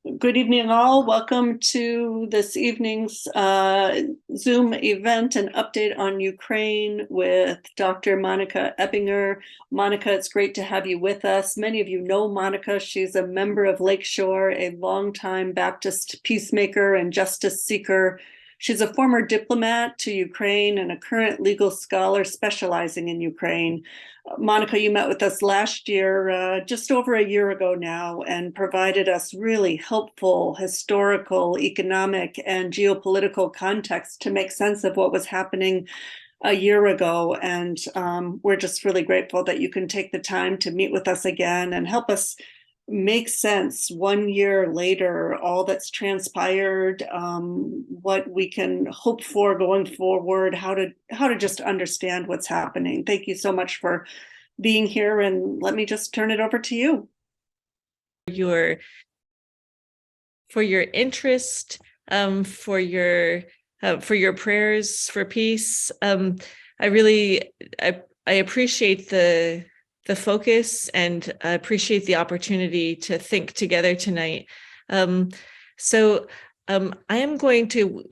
Good evening, all. Welcome to this evening's Zoom event and update on Ukraine with Dr. Monica Eppinger. Monica, it's great to have you with us. Many of you know Monica. She's a member of Lakeshore, a longtime Baptist peacemaker and justice seeker. She's a former diplomat to Ukraine and a current legal scholar specializing in Ukraine. Monica, you met with us last year, just over a year ago now, and provided us really helpful historical, economic, and geopolitical context to make sense of what was happening a year ago. And we're just really grateful that you can take the time to meet with us again and help us make sense 1 year later, all that's transpired, what we can hope for going forward, how to just understand what's happening. Thank you so much for being here, and let me just turn it over to you. For your interest, for your prayers for peace. I appreciate the focus, and I appreciate the opportunity to think together tonight. So I am going to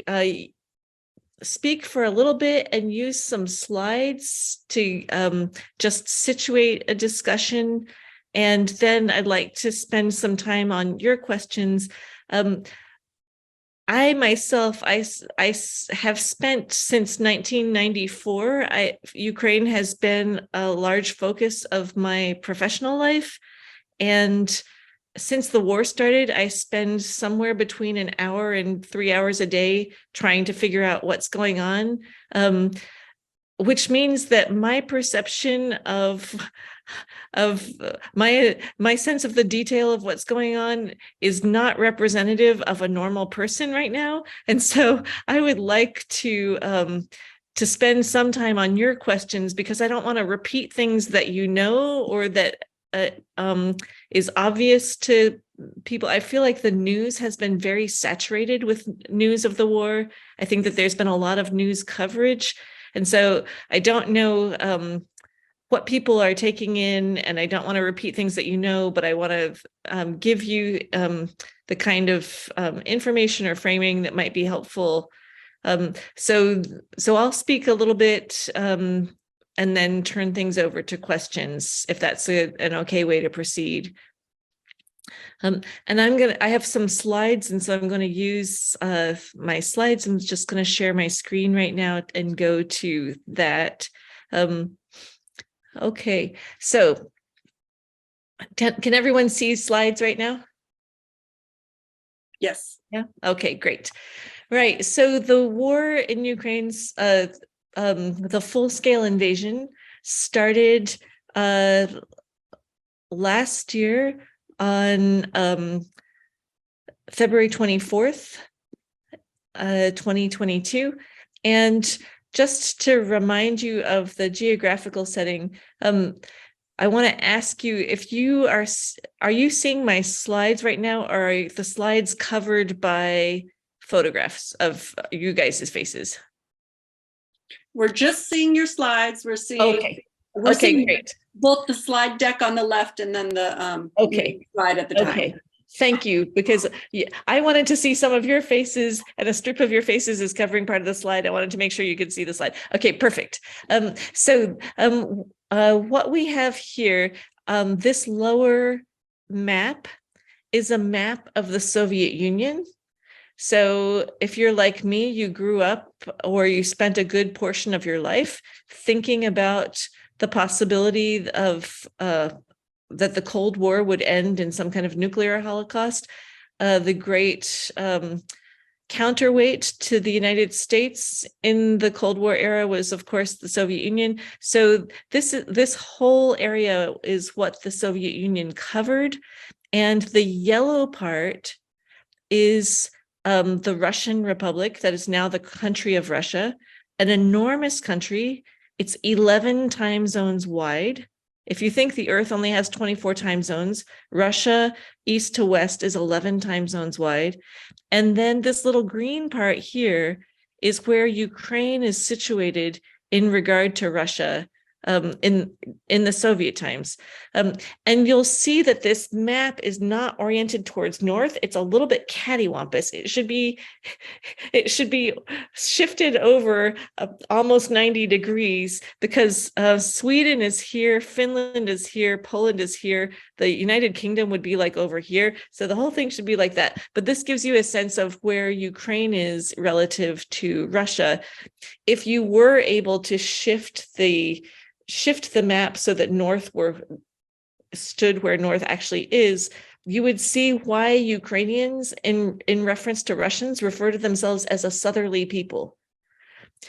speak for a little bit and use some slides to just situate a discussion. And then I'd like to spend some time on your questions. I myself, I have spent since 1994, Ukraine has been a large focus of my professional life. And since the war started, I spend somewhere between an hour and 3 hours a day trying to figure out what's going on, which means that my perception of my sense of the detail of what's going on is not representative of a normal person right now. And so I would like to spend some time on your questions, because I don't want to repeat things that you know or that is obvious to people. I feel like the news has been very saturated with news of the war. I think that there's been a lot of news coverage. And so I don't know what people are taking in, and I don't want to repeat things that you know, but I want to give you the kind of information or framing that might be helpful. So I'll speak a little bit and then turn things over to questions, if that's an okay way to proceed. And I have some slides, and so I'm going to use my slides. I'm just going to share my screen right now and go to that. Okay, so can everyone see slides right now? Yes. Yeah. Okay, great. Right. So the war in Ukraine's the full-scale invasion started last year on February 24th, 2022. And just to remind you of the geographical setting, I want to ask you if you are you seeing my slides right now, or are the slides covered by photographs of you guys' faces? We're just seeing your slides. We're seeing Great. Both the slide deck on the left and then the slide at the time. Okay. Thank you, because I wanted to see some of your faces, and a strip of your faces is covering part of the slide. I wanted to make sure you could see the slide. Okay, perfect. What we have here, this lower map is a map of the Soviet Union. So if you're like me, you grew up, or you spent a good portion of your life thinking about the possibility of that the Cold War would end in some kind of nuclear holocaust. The great counterweight to the United States in the Cold War era was, of course, the Soviet Union. So this whole area is what the Soviet Union covered. And the yellow part is the Russian Republic, that is now the country of Russia, an enormous country. It's 11 time zones wide. If you think the Earth only has 24 time zones, Russia, east to west, is 11 time zones wide. And then this little green part here is where Ukraine is situated in regard to Russia. in the Soviet times. And you'll see that this map is not oriented towards north. It's a little bit cattywampus. It should be shifted over almost 90 degrees, because Sweden is here, Finland is here, Poland is here, the United Kingdom would be like over here. So the whole thing should be like that. But this gives you a sense of where Ukraine is relative to Russia. If you were able to shift the map so that north stood where north actually is, you would see why Ukrainians, in reference to Russians, refer to themselves as a southerly people.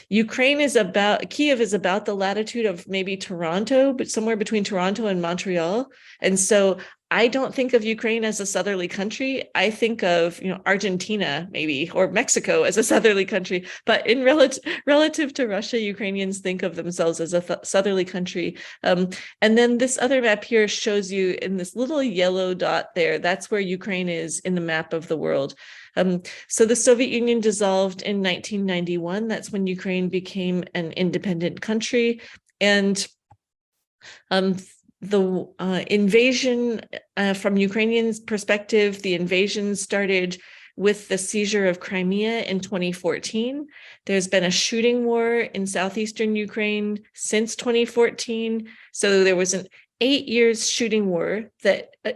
Kiev is about the latitude of maybe Toronto, but somewhere between Toronto and Montreal. And so I don't think of Ukraine as a southerly country. I think of, Argentina maybe, or Mexico as a southerly country. But in relative to Russia, Ukrainians think of themselves as a southerly country. And then this other map here shows you in this little yellow dot there, that's where Ukraine is in the map of the world. So the Soviet Union dissolved in 1991. That's when Ukraine became an independent country. And the invasion, from Ukrainians' perspective, the invasion started with the seizure of Crimea in 2014. There's been a shooting war in southeastern Ukraine since 2014. So there was an 8 years shooting war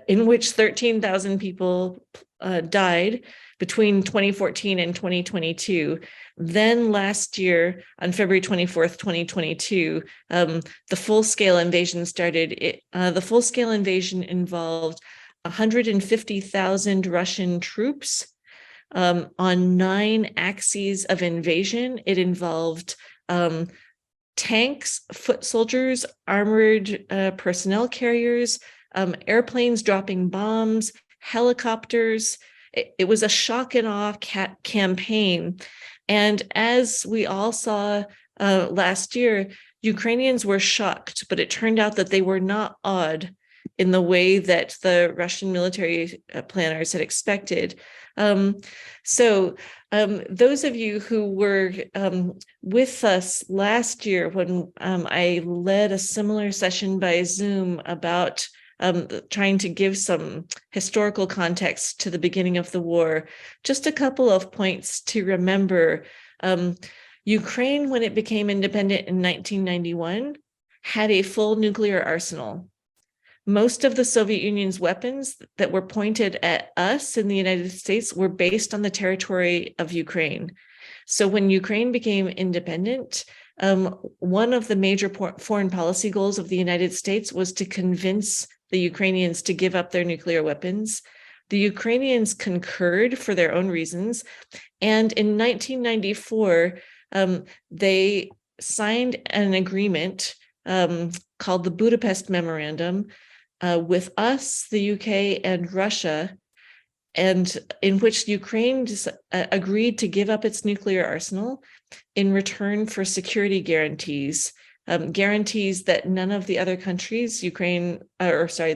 in which 13,000 people died between 2014 and 2022. Then last year, on February 24th, 2022, the full-scale invasion started. The full-scale invasion involved 150,000 Russian troops on 9 axes of invasion. It involved tanks, foot soldiers, armored personnel carriers, airplanes dropping bombs, helicopters. It was a shock and awe campaign. And as we all saw last year, Ukrainians were shocked, but it turned out that they were not awed in the way that the Russian military planners had expected. So those of you who were with us last year when I led a similar session by Zoom about trying to give some historical context to the beginning of the war, just a couple of points to remember. Ukraine, when it became independent in 1991, had a full nuclear arsenal. Most of the Soviet Union's weapons that were pointed at us in the United States were based on the territory of Ukraine. So when Ukraine became independent, one of the major foreign policy goals of the United States was to convince the Ukrainians to give up their nuclear weapons. The Ukrainians concurred for their own reasons. And in 1994, they signed an agreement called the Budapest Memorandum with us, the UK, and Russia, and in which Ukraine agreed to give up its nuclear arsenal in return for security guarantees. Guarantees that none of the other countries, the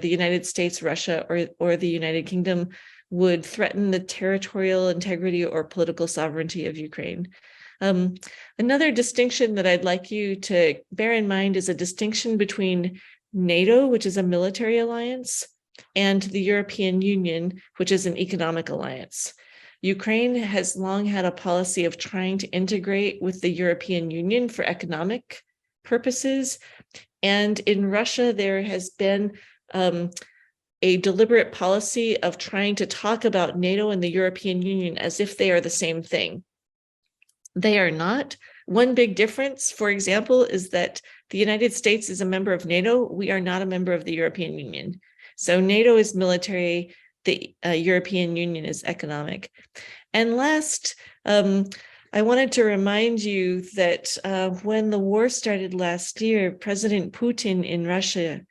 United States, Russia, or the United Kingdom, would threaten the territorial integrity or political sovereignty of Ukraine. Another distinction that I'd like you to bear in mind is a distinction between NATO, which is a military alliance, and the European Union, which is an economic alliance. Ukraine has long had a policy of trying to integrate with the European Union for economic purposes. And in Russia, there has been a deliberate policy of trying to talk about NATO and the European Union as if they are the same thing. They are not. One big difference, for example, is that the United States is a member of NATO. We are not a member of the European Union. So NATO is military, the European Union is economic. And last, I wanted to remind you that when the war started last year, President Putin in Russia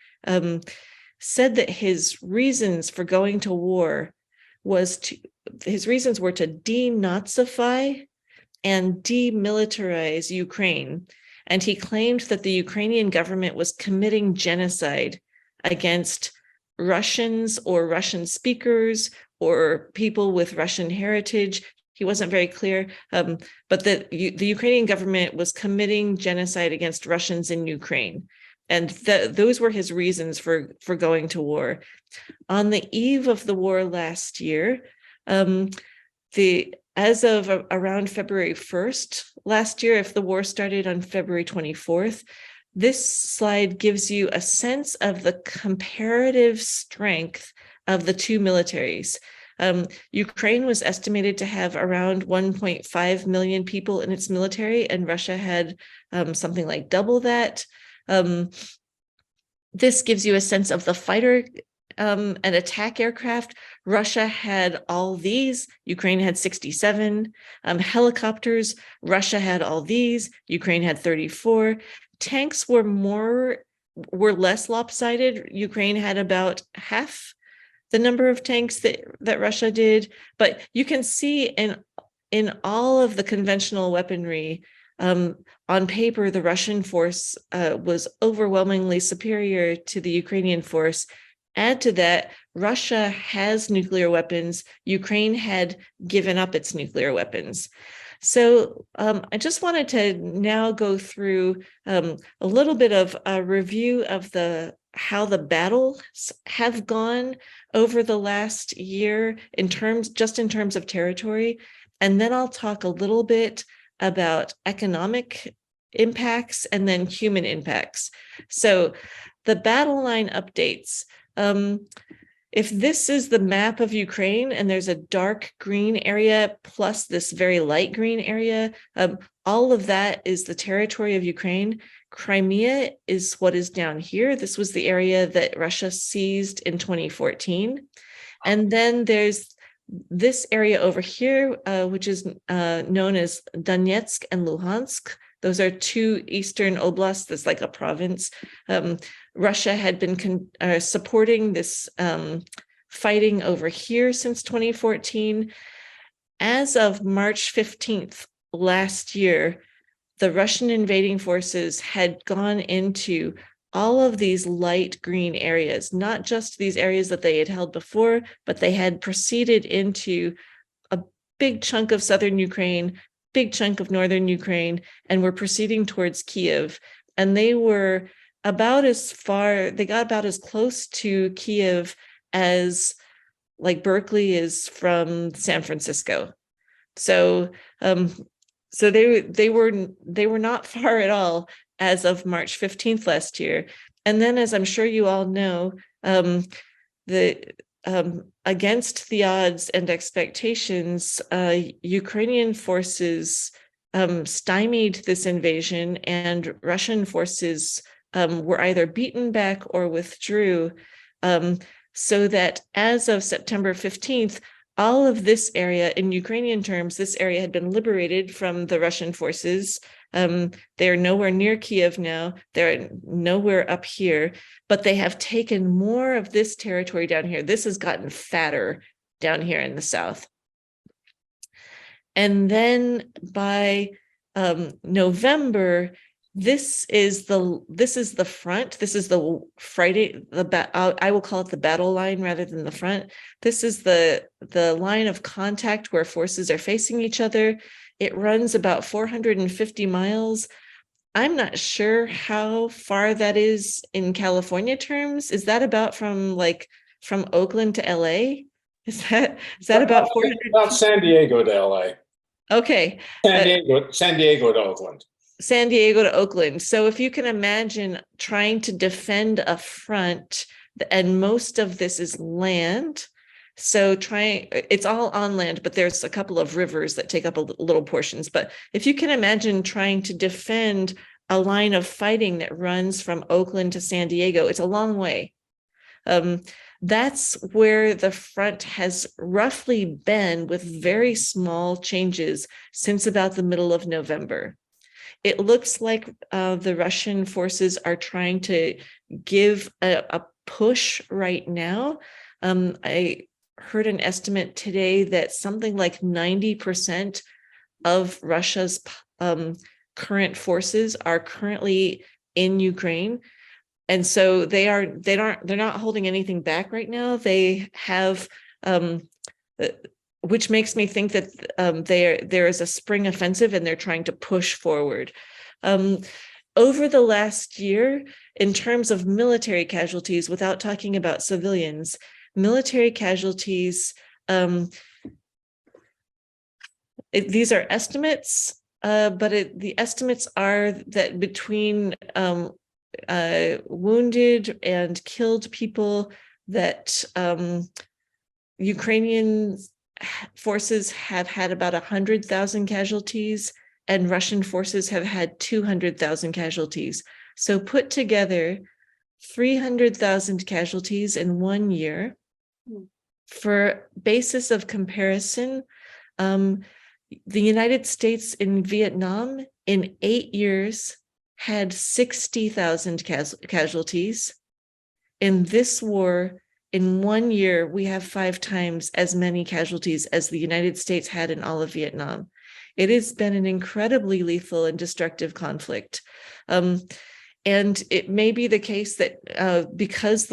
said that his reasons for going to war were to denazify and demilitarize Ukraine. And he claimed that the Ukrainian government was committing genocide against Russians or Russian speakers or people with Russian heritage. He wasn't very clear, but that the Ukrainian government was committing genocide against Russians in Ukraine. and those were his reasons for going to war. On the eve of the war last year, as of around February 1st last year, if the war started on February 24th, this slide gives you a sense of the comparative strength of the two militaries. Ukraine was estimated to have around 1.5 million people in its military, and Russia had something like double that. This gives you a sense of the fighter and attack aircraft. Russia had all these, Ukraine had 67. Helicopters, Russia had all these, Ukraine had 34. Tanks were less lopsided. Ukraine had about half the number of tanks that Russia did, but you can see in all of the conventional weaponry, on paper, the Russian force was overwhelmingly superior to the Ukrainian force. Add to that, Russia has nuclear weapons. Ukraine had given up its nuclear weapons. So I just wanted to now go through a little bit of a review of how the battles have gone over the last year in terms of territory. And then I'll talk a little bit about economic impacts and then human impacts. So the battle line updates. If this is the map of Ukraine and there's a dark green area plus this very light green area, all of that is the territory of Ukraine. Crimea is what is down here. This was the area that Russia seized in 2014. And then there's this area over here, which is known as Donetsk and Luhansk. Those are two eastern oblasts. That's like a province. Russia had been supporting this fighting over here since 2014. As of March 15th last year, the Russian invading forces had gone into all of these light green areas, not just these areas that they had held before, but they had proceeded into a big chunk of southern Ukraine, big chunk of northern Ukraine, and were proceeding towards Kiev. And they were they got about as close to Kiev as like Berkeley is from San Francisco. So they were not far at all as of March 15th last year. And then, as I'm sure you all know, against the odds and expectations, Ukrainian forces stymied this invasion, and Russian forces were either beaten back or withdrew, so that as of September 15th, all of this area, in Ukrainian terms, this area had been liberated from the Russian forces. They're nowhere near Kiev now. They're nowhere up here, but they have taken more of this territory down here. This has gotten fatter down here in the south. And then by November, this is the front. This is the Friday. I will call it the battle line rather than the front. This is the line of contact where forces are facing each other. It runs about 450 miles. I'm not sure how far that is in California terms. Is that about from Oakland to LA? Is that about 400? About San Diego to LA. Okay. San Diego to Oakland. San Diego to Oakland. So if you can imagine trying to defend a front, and most of this is land. So it's all on land, but there's a couple of rivers that take up little portions. But if you can imagine trying to defend a line of fighting that runs from Oakland to San Diego, it's a long way. That's where the front has roughly been, with very small changes since about the middle of November. It looks like the Russian forces are trying to give a push right now. I heard an estimate today that something like 90% of Russia's current forces are currently in Ukraine. And so they're not holding anything back right now. They have, which makes me think that there is a spring offensive and they're trying to push forward. over the last year, in terms of military casualties, without talking about civilians, military casualties, these are estimates, but the estimates are that between wounded and killed people, that Ukrainian forces have had about 100,000 casualties, and Russian forces have had 200,000 casualties. So put together 300,000 casualties in 1 year. For basis of comparison, the United States in Vietnam in 8 years had 60,000 casualties. In this war, in 1 year, we have 5 times as many casualties as the United States had in all of Vietnam. It has been an incredibly lethal and destructive conflict. And it may be the case that because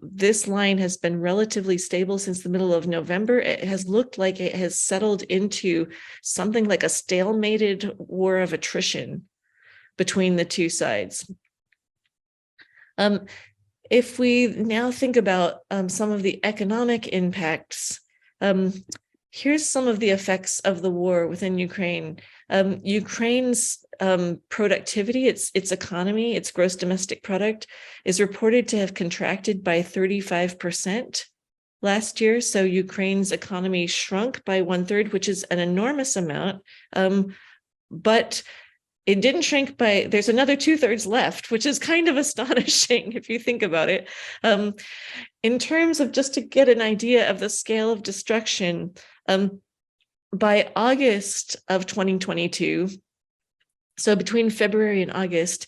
this line has been relatively stable since the middle of November, it has looked like it has settled into something like a stalemated war of attrition between the two sides. If we now think about some of the economic impacts, here's some of the effects of the war within Ukraine. Ukraine's productivity, its economy, its gross domestic product, is reported to have contracted by 35% last year. So Ukraine's economy shrunk by 1/3, which is an enormous amount. But it didn't shrink by, there's another 2/3 left, which is kind of astonishing if you think about it. In terms of, just to get an idea of the scale of destruction, by August of 2022, so between February and August,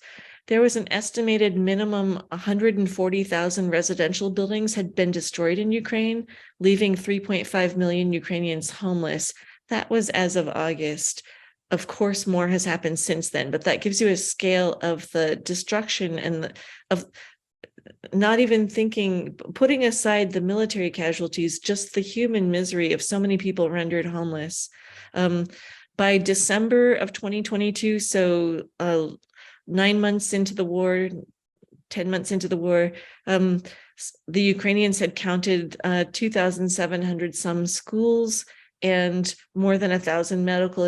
there was an estimated minimum 140,000 residential buildings had been destroyed in Ukraine, leaving 3.5 million Ukrainians homeless. That was as of August. Of course, more has happened since then, but that gives you a scale of the destruction and of not even thinking, putting aside the military casualties, just the human misery of so many people rendered homeless. By December of 2022, so 9 months into the war, 10 months into the war, the Ukrainians had counted 2,700 some schools and more than 1,000 medical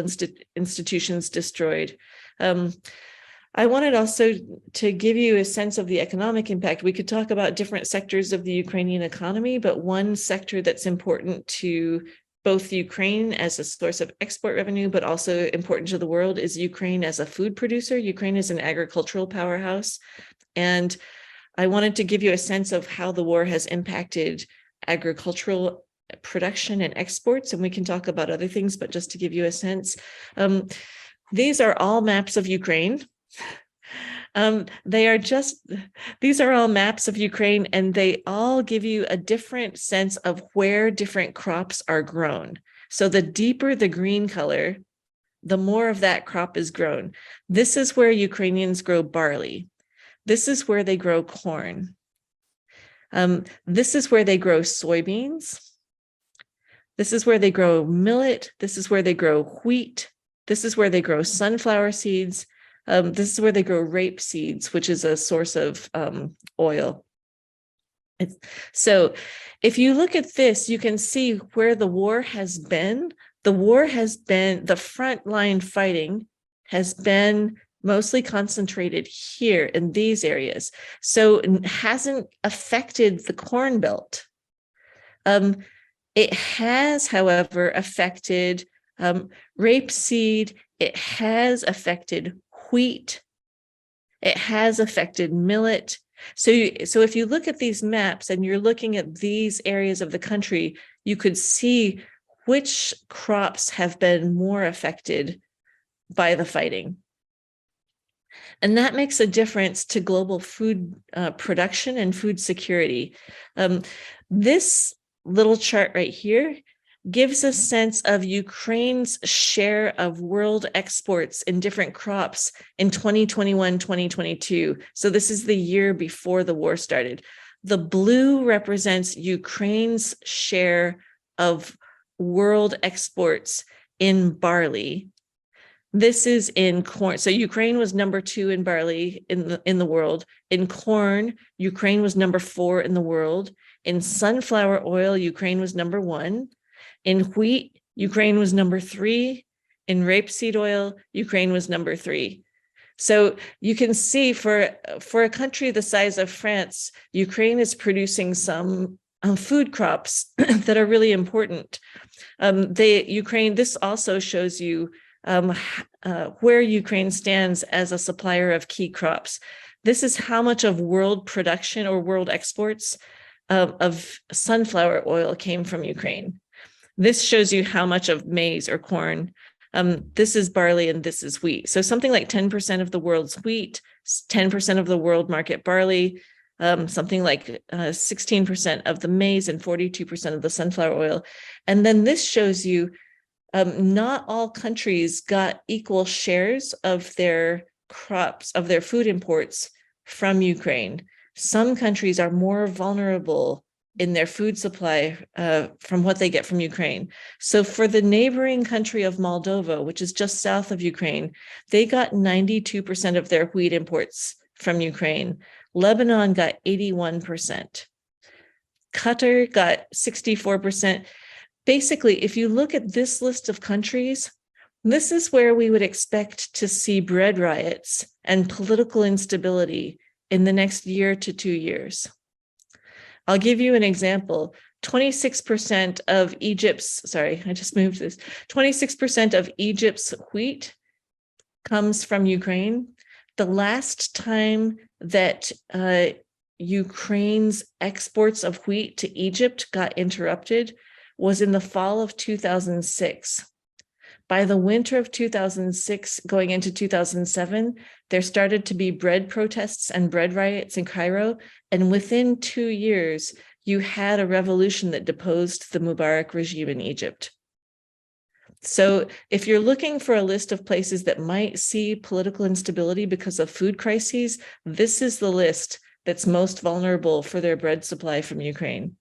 institutions destroyed. I wanted also to give you a sense of the economic impact. We could talk about different sectors of the Ukrainian economy, but one sector that's important to both Ukraine as a source of export revenue, but also important to the world, is Ukraine as a food producer. Ukraine is an agricultural powerhouse. And I wanted to give you a sense of how the war has impacted agricultural production and exports, and we can talk about other things, but just to give you a sense, these are all maps of Ukraine. These are all maps of Ukraine, and they all give you a different sense of where different crops are grown. So the deeper the green color, the more of that crop is grown. This is where Ukrainians grow barley. This is where they grow corn. This is where they grow soybeans. This is where they grow millet. This is where they grow wheat. This is where they grow sunflower seeds. This is where they grow rape seeds, which is a source of oil. So if you look at this, you can see where the war has been. The war has been, the frontline fighting has been mostly concentrated here in these areas. So it hasn't affected the Corn Belt. It has, however, affected rapeseed. It has affected wheat. It has affected millet. So if you look at these maps and you're looking at these areas of the country, you could see which crops have been more affected by the fighting. And that makes a difference to global food production and food security. This little chart right here gives a sense of Ukraine's share of world exports in different crops in 2021, 2022. So this is the year before the war started. The blue represents Ukraine's share of world exports in barley. This is in corn. So Ukraine was number 2 in barley in the world. In corn, Ukraine was number 4 in the world. In sunflower oil, Ukraine was number 1. In wheat, Ukraine was number 3. In rapeseed oil, Ukraine was number 3. So you can see for a country the size of France, Ukraine is producing some food crops that are really important. This also shows you where Ukraine stands as a supplier of key crops. This is how much of world production or world exports of sunflower oil came from Ukraine. This shows you how much of maize or corn. This is barley and this is wheat. So something like 10% of the world's wheat, 10% of the world market barley, something like 16% of the maize and 42% of the sunflower oil. And then this shows you not all countries got equal shares of their crops, of their food imports from Ukraine. Some countries are more vulnerable in their food supply from what they get from Ukraine. So for the neighboring country of Moldova, which is just south of Ukraine, they got 92% of their wheat imports from Ukraine. Lebanon got 81%. Qatar got 64%. Basically, if you look at this list of countries, this is where we would expect to see bread riots and political instability in the next year to 2 years. I'll give you an example. 26% of Egypt's, 26% of Egypt's wheat comes from Ukraine. The last time that Ukraine's exports of wheat to Egypt got interrupted was in the fall of 2006. By the winter of 2006, going into 2007, there started to be bread protests and bread riots in Cairo. And within 2 years, you had a revolution that deposed the Mubarak regime in Egypt. So if you're looking for a list of places that might see political instability because of food crises, this is the list that's most vulnerable for their bread supply from Ukraine.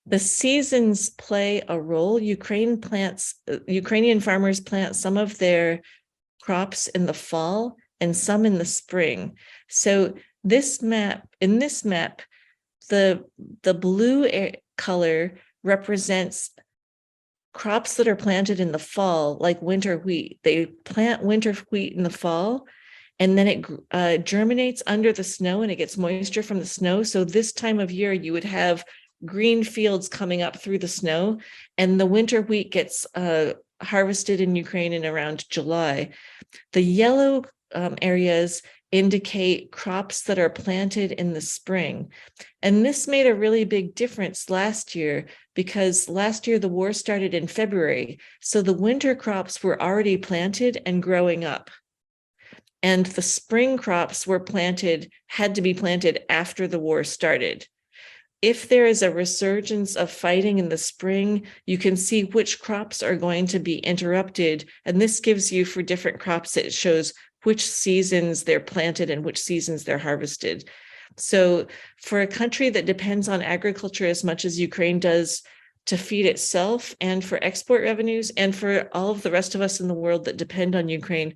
The seasons play a role. Ukrainian farmers plant some of their crops in the fall and some in the spring. So in this map, the blue color represents crops that are planted in the fall, like winter wheat. They plant winter wheat in the fall, and then it germinates under the snow and it gets moisture from the snow. So this time of year, you would have green fields coming up through the snow, and the winter wheat gets harvested in Ukraine in around July. The yellow areas indicate crops that are planted in the spring. And this made a really big difference last year, because last year the war started in February. So the winter crops were already planted and growing up. And the spring crops had to be planted after the war started. If there is a resurgence of fighting in the spring, you can see which crops are going to be interrupted. And this gives you, for different crops, it shows which seasons they're planted and which seasons they're harvested. So for a country that depends on agriculture as much as Ukraine does to feed itself, and for export revenues, and for all of the rest of us in the world that depend on Ukraine,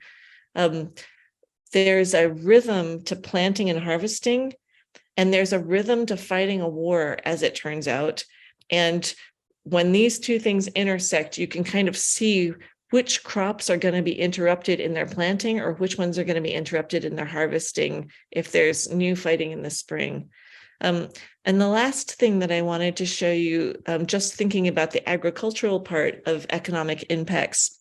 there's a rhythm to planting and harvesting. And there's a rhythm to fighting a war, as it turns out. And when these two things intersect, you can kind of see which crops are going to be interrupted in their planting or which ones are going to be interrupted in their harvesting if there's new fighting in the spring. And the last thing that I wanted to show you, just thinking about the agricultural part of economic impacts,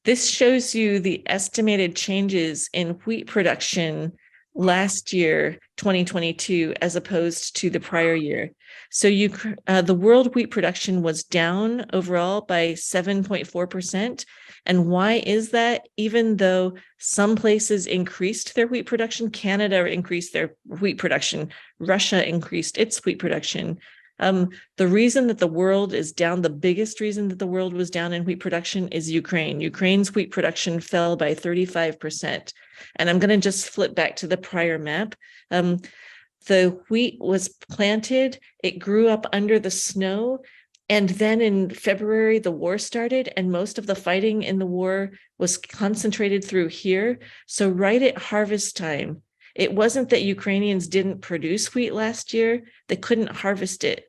this shows you the estimated changes in wheat production last year, 2022, as opposed to the prior year. So the world wheat production was down overall by 7.4%. And why is that? Even though some places increased their wheat production, Canada increased their wheat production, Russia increased its wheat production. The reason that the world is down, the biggest reason that the world was down in wheat production is Ukraine. Ukraine's wheat production fell by 35%. And I'm going to just flip back to the prior map. The wheat was planted, it grew up under the snow, And then in February, the war started, and most of the fighting in the war was concentrated through here. So right at harvest time, it wasn't that Ukrainians didn't produce wheat last year, they couldn't harvest it.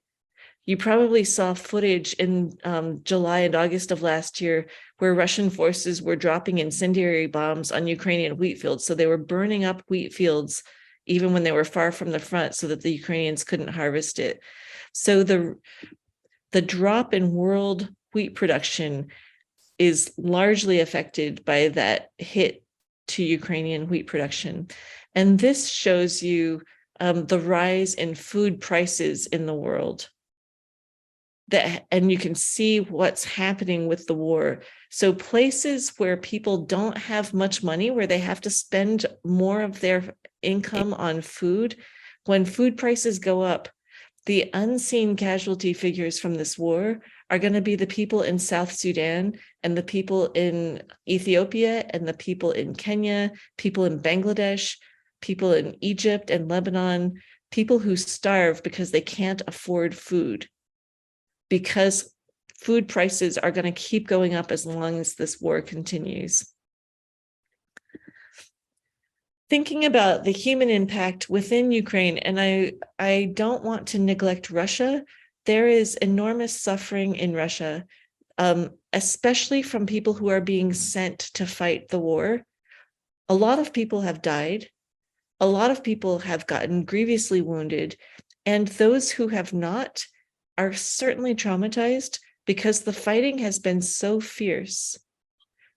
You probably saw footage in July and August of last year where Russian forces were dropping incendiary bombs on Ukrainian wheat fields. So they were burning up wheat fields even when they were far from the front so that the Ukrainians couldn't harvest it. So the drop in world wheat production is largely affected by that hit to Ukrainian wheat production. And this shows you the rise in food prices in the world. And you can see what's happening with the war. So places where people don't have much money, where they have to spend more of their income on food, when food prices go up, the unseen casualty figures from this war are going to be the people in South Sudan and the people in Ethiopia and the people in Kenya, people in Bangladesh, people in Egypt and Lebanon, people who starve because they can't afford food, because food prices are going to keep going up as long as this war continues. Thinking about the human impact within Ukraine, and I don't want to neglect Russia. There is enormous suffering in Russia, especially from people who are being sent to fight the war. A lot of people have died. A lot of people have gotten grievously wounded, and those who have not are certainly traumatized because the fighting has been so fierce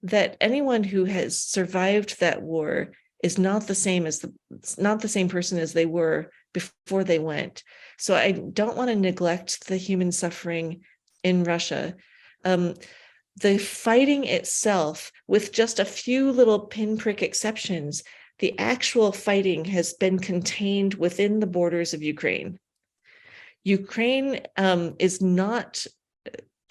that anyone who has survived that war is not the same person as they were before they went. So I don't want to neglect the human suffering in Russia. The fighting itself, with just a few little pinprick exceptions, the actual fighting has been contained within the borders of Ukraine. Ukraine is not,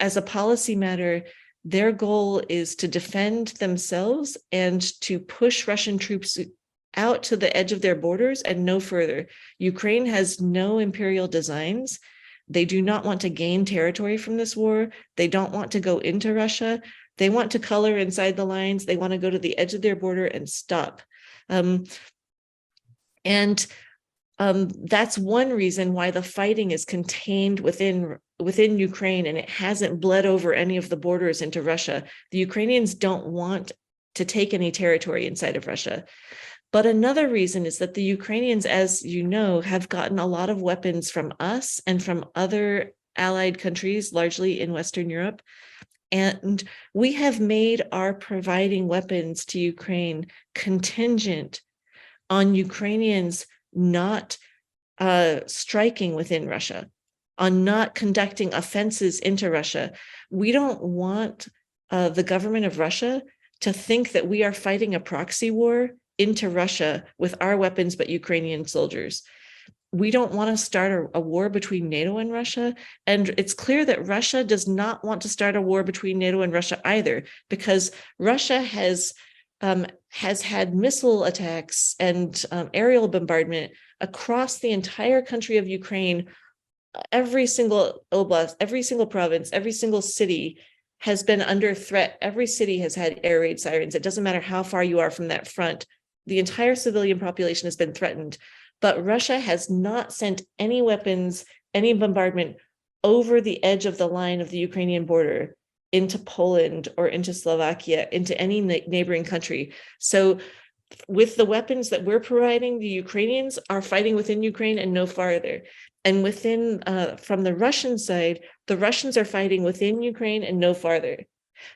as a policy matter, their goal is to defend themselves and to push Russian troops out to the edge of their borders and no further. Ukraine has no imperial designs. They do not want to gain territory from this war. They don't want to go into Russia. They want to color inside the lines. They want to go to the edge of their border and stop. That's one reason why the fighting is contained within Ukraine, and it hasn't bled over any of the borders into Russia. The Ukrainians don't want to take any territory inside of Russia. But another reason is that the Ukrainians, as you know, have gotten a lot of weapons from us and from other allied countries, largely in Western Europe. And we have made our providing weapons to Ukraine contingent on Ukrainians not striking within Russia, on not conducting offenses into Russia. We don't want the government of Russia to think that we are fighting a proxy war into Russia with our weapons but Ukrainian soldiers. We don't want to start a war between NATO and Russia. And it's clear that Russia does not want to start a war between NATO and Russia either, because Russia has had missile attacks and aerial bombardment across the entire country of Ukraine. Every single oblast, every single province, every single city has been under threat. Every city has had air raid sirens. It doesn't matter how far you are from that front. The entire civilian population has been threatened. But Russia has not sent any weapons, any bombardment over the edge of the line of the Ukrainian border into Poland or into Slovakia, into any neighboring country. So with the weapons that we're providing, the Ukrainians are fighting within Ukraine and no farther. And from the Russian side, the Russians are fighting within Ukraine and no farther.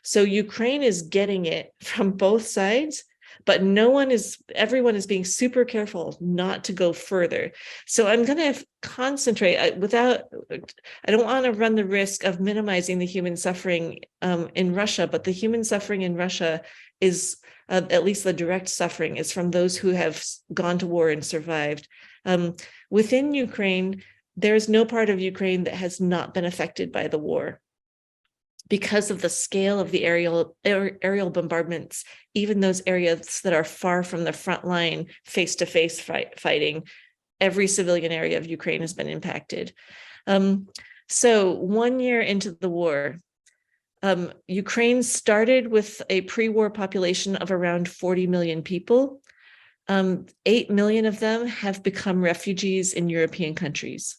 So Ukraine is getting it from both sides, but everyone is being super careful not to go further. So I'm going to concentrate I don't want to run the risk of minimizing the human suffering in Russia, but the human suffering in Russia is, at least the direct suffering, is from those who have gone to war and survived. Within Ukraine, there's no part of Ukraine that has not been affected by the war, because of the scale of the aerial bombardments. Even those areas that are far from the front line, face-to-face fighting, every civilian area of Ukraine has been impacted. So 1 year into the war, Ukraine started with a pre-war population of around 40 million people. 8 million of them have become refugees in European countries.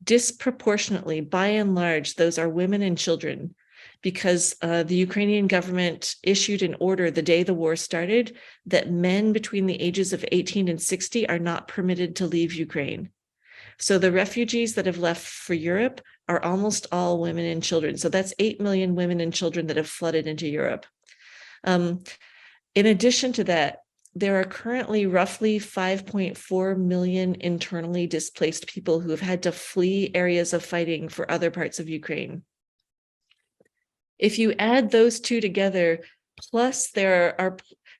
Disproportionately, by and large, those are women and children, because the Ukrainian government issued an order the day the war started that men between the ages of 18 and 60 are not permitted to leave Ukraine. So the refugees that have left for Europe are almost all women and children. So that's 8 million women and children that have flooded into Europe. In addition to that, there are currently roughly 5.4 million internally displaced people who have had to flee areas of fighting for other parts of Ukraine. If you add those two together, plus there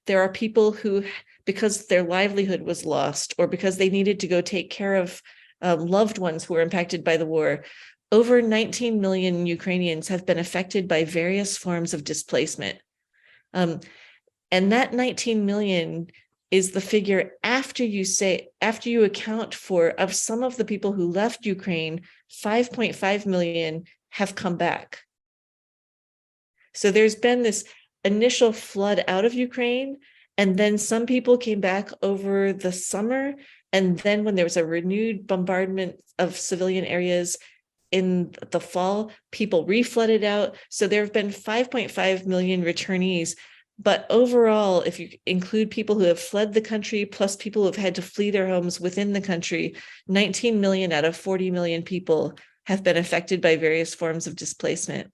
are people who, because their livelihood was lost or because they needed to go take care of loved ones who were impacted by the war, over 19 million Ukrainians have been affected by various forms of displacement. And that 19 million is the figure after you account for, of some of the people who left Ukraine, 5.5 million have come back. So there's been this initial flood out of Ukraine, and then some people came back over the summer. And then when there was a renewed bombardment of civilian areas in the fall, people reflooded out. So there have been 5.5 million returnees. But overall, if you include people who have fled the country, plus people who have had to flee their homes within the country, 19 million out of 40 million people have been affected by various forms of displacement.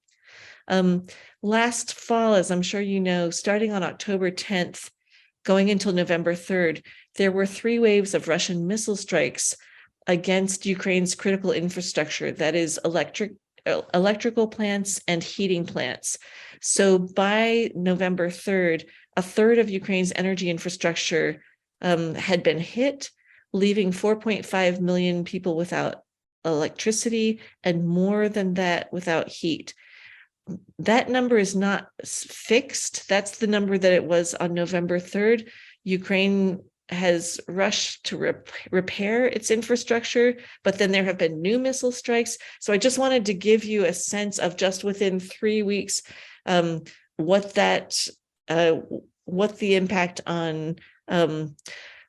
Last fall, as I'm sure you know, starting on October 10th, going until November 3rd, there were 3 waves of Russian missile strikes against Ukraine's critical infrastructure, that is electrical plants and heating plants. So by November 3rd, a third of Ukraine's energy infrastructure had been hit, leaving 4.5 million people without electricity and more than that without heat. That number is not fixed. That's the number that it was on November 3rd. Ukraine has rushed to repair its infrastructure, but then there have been new missile strikes. So I just wanted to give you a sense of, just within 3 weeks, what the impact on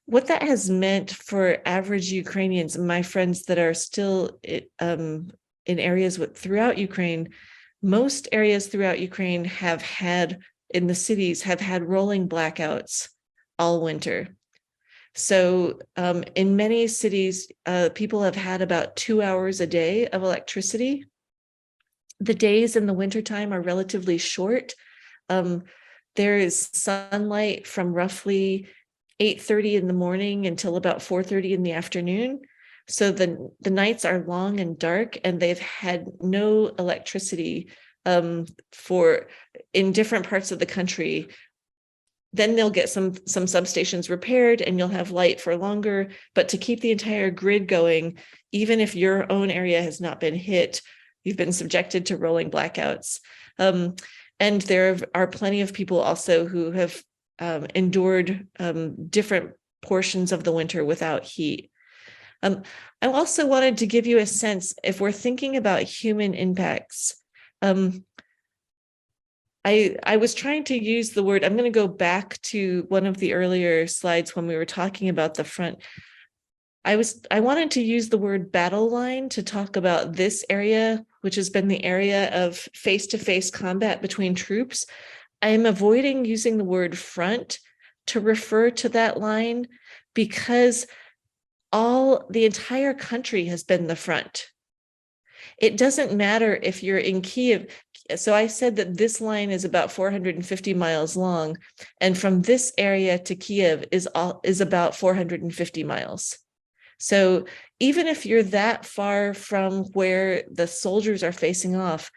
what that has meant for average Ukrainians, my friends that are still in areas throughout Ukraine. Most areas throughout Ukraine in the cities have had rolling blackouts all winter. So in many cities, people have had about 2 hours a day of electricity. The days in the wintertime are relatively short. There is sunlight from roughly 8:30 in the morning until about 4:30 in the afternoon. So the nights are long and dark, and they've had no electricity in different parts of the country. Then they'll get some substations repaired and you'll have light for longer. But to keep the entire grid going, even if your own area has not been hit, you've been subjected to rolling blackouts. And there are plenty of people also who have endured different portions of the winter without heat. I also wanted to give you a sense, if we're thinking about human impacts, I was trying to use the word, I'm going to go back to one of the earlier slides when we were talking about the front. I wanted to use the word battle line to talk about this area, which has been the area of face-to-face combat between troops. I am avoiding using the word front to refer to that line because the entire country has been the front. It doesn't matter if you're in Kyiv. So I said that this line is about 450 miles long, and from this area to Kyiv is about 450 miles. So even if you're that far from where the soldiers are facing off,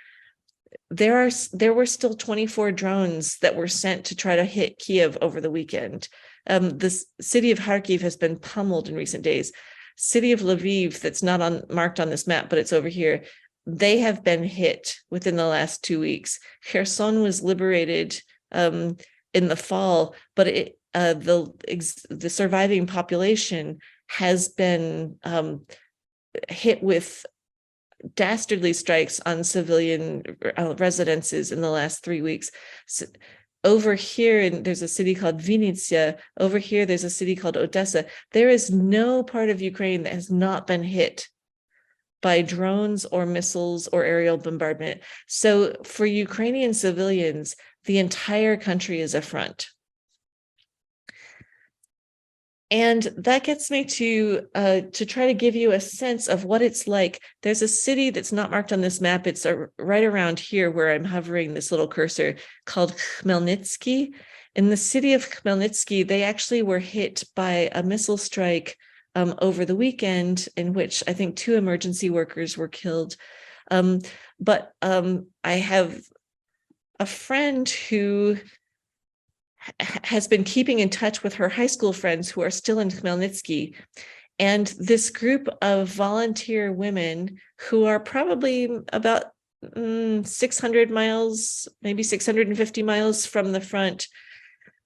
there were still 24 drones that were sent to try to hit Kyiv over the weekend. The city of Kharkiv has been pummeled in recent days. City of Lviv, that's not marked on this map, but it's over here, they have been hit within the last 2 weeks. Kherson was liberated in the fall, but the surviving population has been hit with dastardly strikes on civilian residences in the last 3 weeks. So over here, and there's a city called Vinnytsia. Over here, there's a city called Odessa. There is no part of Ukraine that has not been hit by drones or missiles or aerial bombardment. So for Ukrainian civilians, the entire country is a front. And that gets me to try to give you a sense of what it's like. There's a city that's not marked on this map. It's right around here where I'm hovering this little cursor, called Khmelnytsky. In the city of Khmelnytsky, they actually were hit by a missile strike over the weekend, in which I think 2 emergency workers were killed. But I have a friend who has been keeping in touch with her high school friends who are still in Khmelnytsky. And this group of volunteer women who are probably about 600 miles, maybe 650 miles from the front,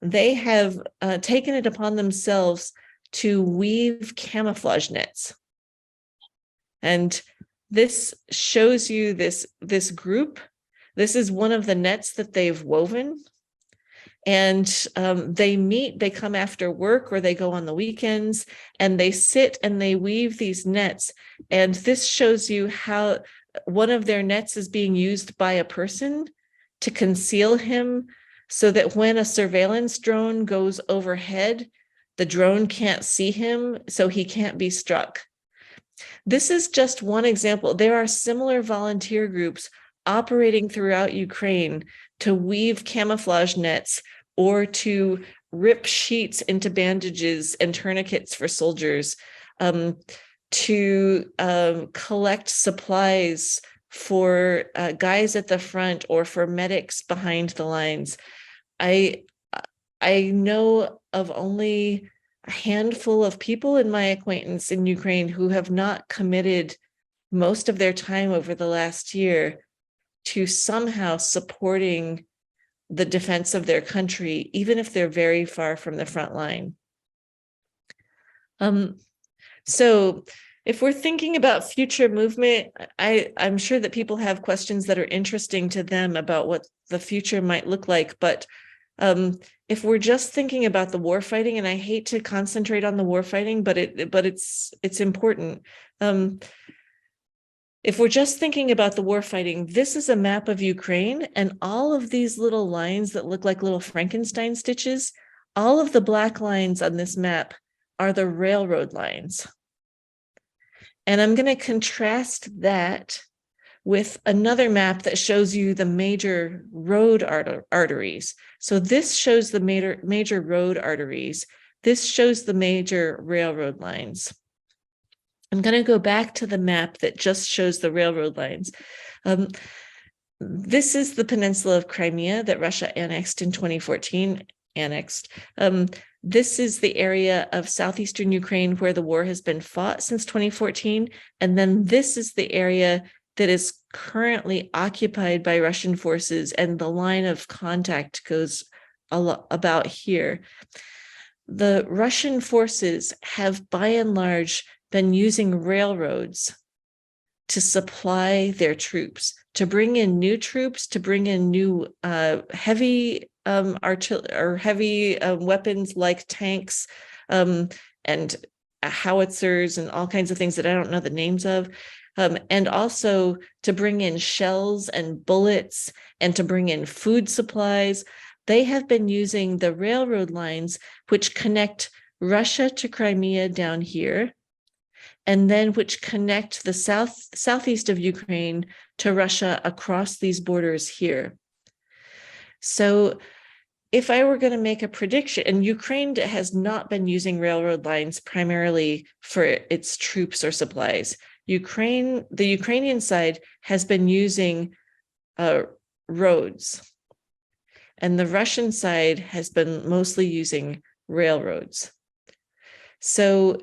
they have taken it upon themselves to weave camouflage nets. And this shows you this group. This is one of the nets that they've woven. And they come after work or they go on the weekends, and they sit and they weave these nets. And this shows you how one of their nets is being used by a person to conceal him, so that when a surveillance drone goes overhead, the drone can't see him, so he can't be struck. This is just one example. There are similar volunteer groups operating throughout Ukraine to weave camouflage nets or to rip sheets into bandages and tourniquets for soldiers, to collect supplies for guys at the front or for medics behind the lines. I know of only a handful of people in my acquaintance in Ukraine who have not committed most of their time over the last year to somehow supporting the defense of their country, even if they're very far from the front line. So if we're thinking about future movement, I'm sure that people have questions that are interesting to them about what the future might look like. But if we're just thinking about the war fighting, and I hate to concentrate on the war fighting, but it's important. If we're just thinking about the war fighting, this is a map of Ukraine, and all of these little lines that look like little Frankenstein stitches, all of the black lines on this map are the railroad lines. And I'm going to contrast that with another map that shows you the major road arteries. So this shows the major road arteries. This shows the major railroad lines. I'm going to go back to the map that just shows the railroad lines. This is the peninsula of Crimea that Russia annexed in 2014. This is the area of southeastern Ukraine where the war has been fought since 2014. And then this is the area that is currently occupied by Russian forces, and the line of contact goes about here. The Russian forces have, by and large, been using railroads to supply their troops, to bring in new troops, to bring in new heavy artillery or heavy weapons like tanks and howitzers and all kinds of things that I don't know the names of, and also to bring in shells and bullets and to bring in food supplies. They have been using the railroad lines which connect Russia to Crimea down here, and then which connect the southeast of Ukraine to Russia across these borders here. So if I were going to make a prediction, and Ukraine has not been using railroad lines primarily for its troops or supplies. The Ukrainian side has been using roads, and the Russian side has been mostly using railroads. So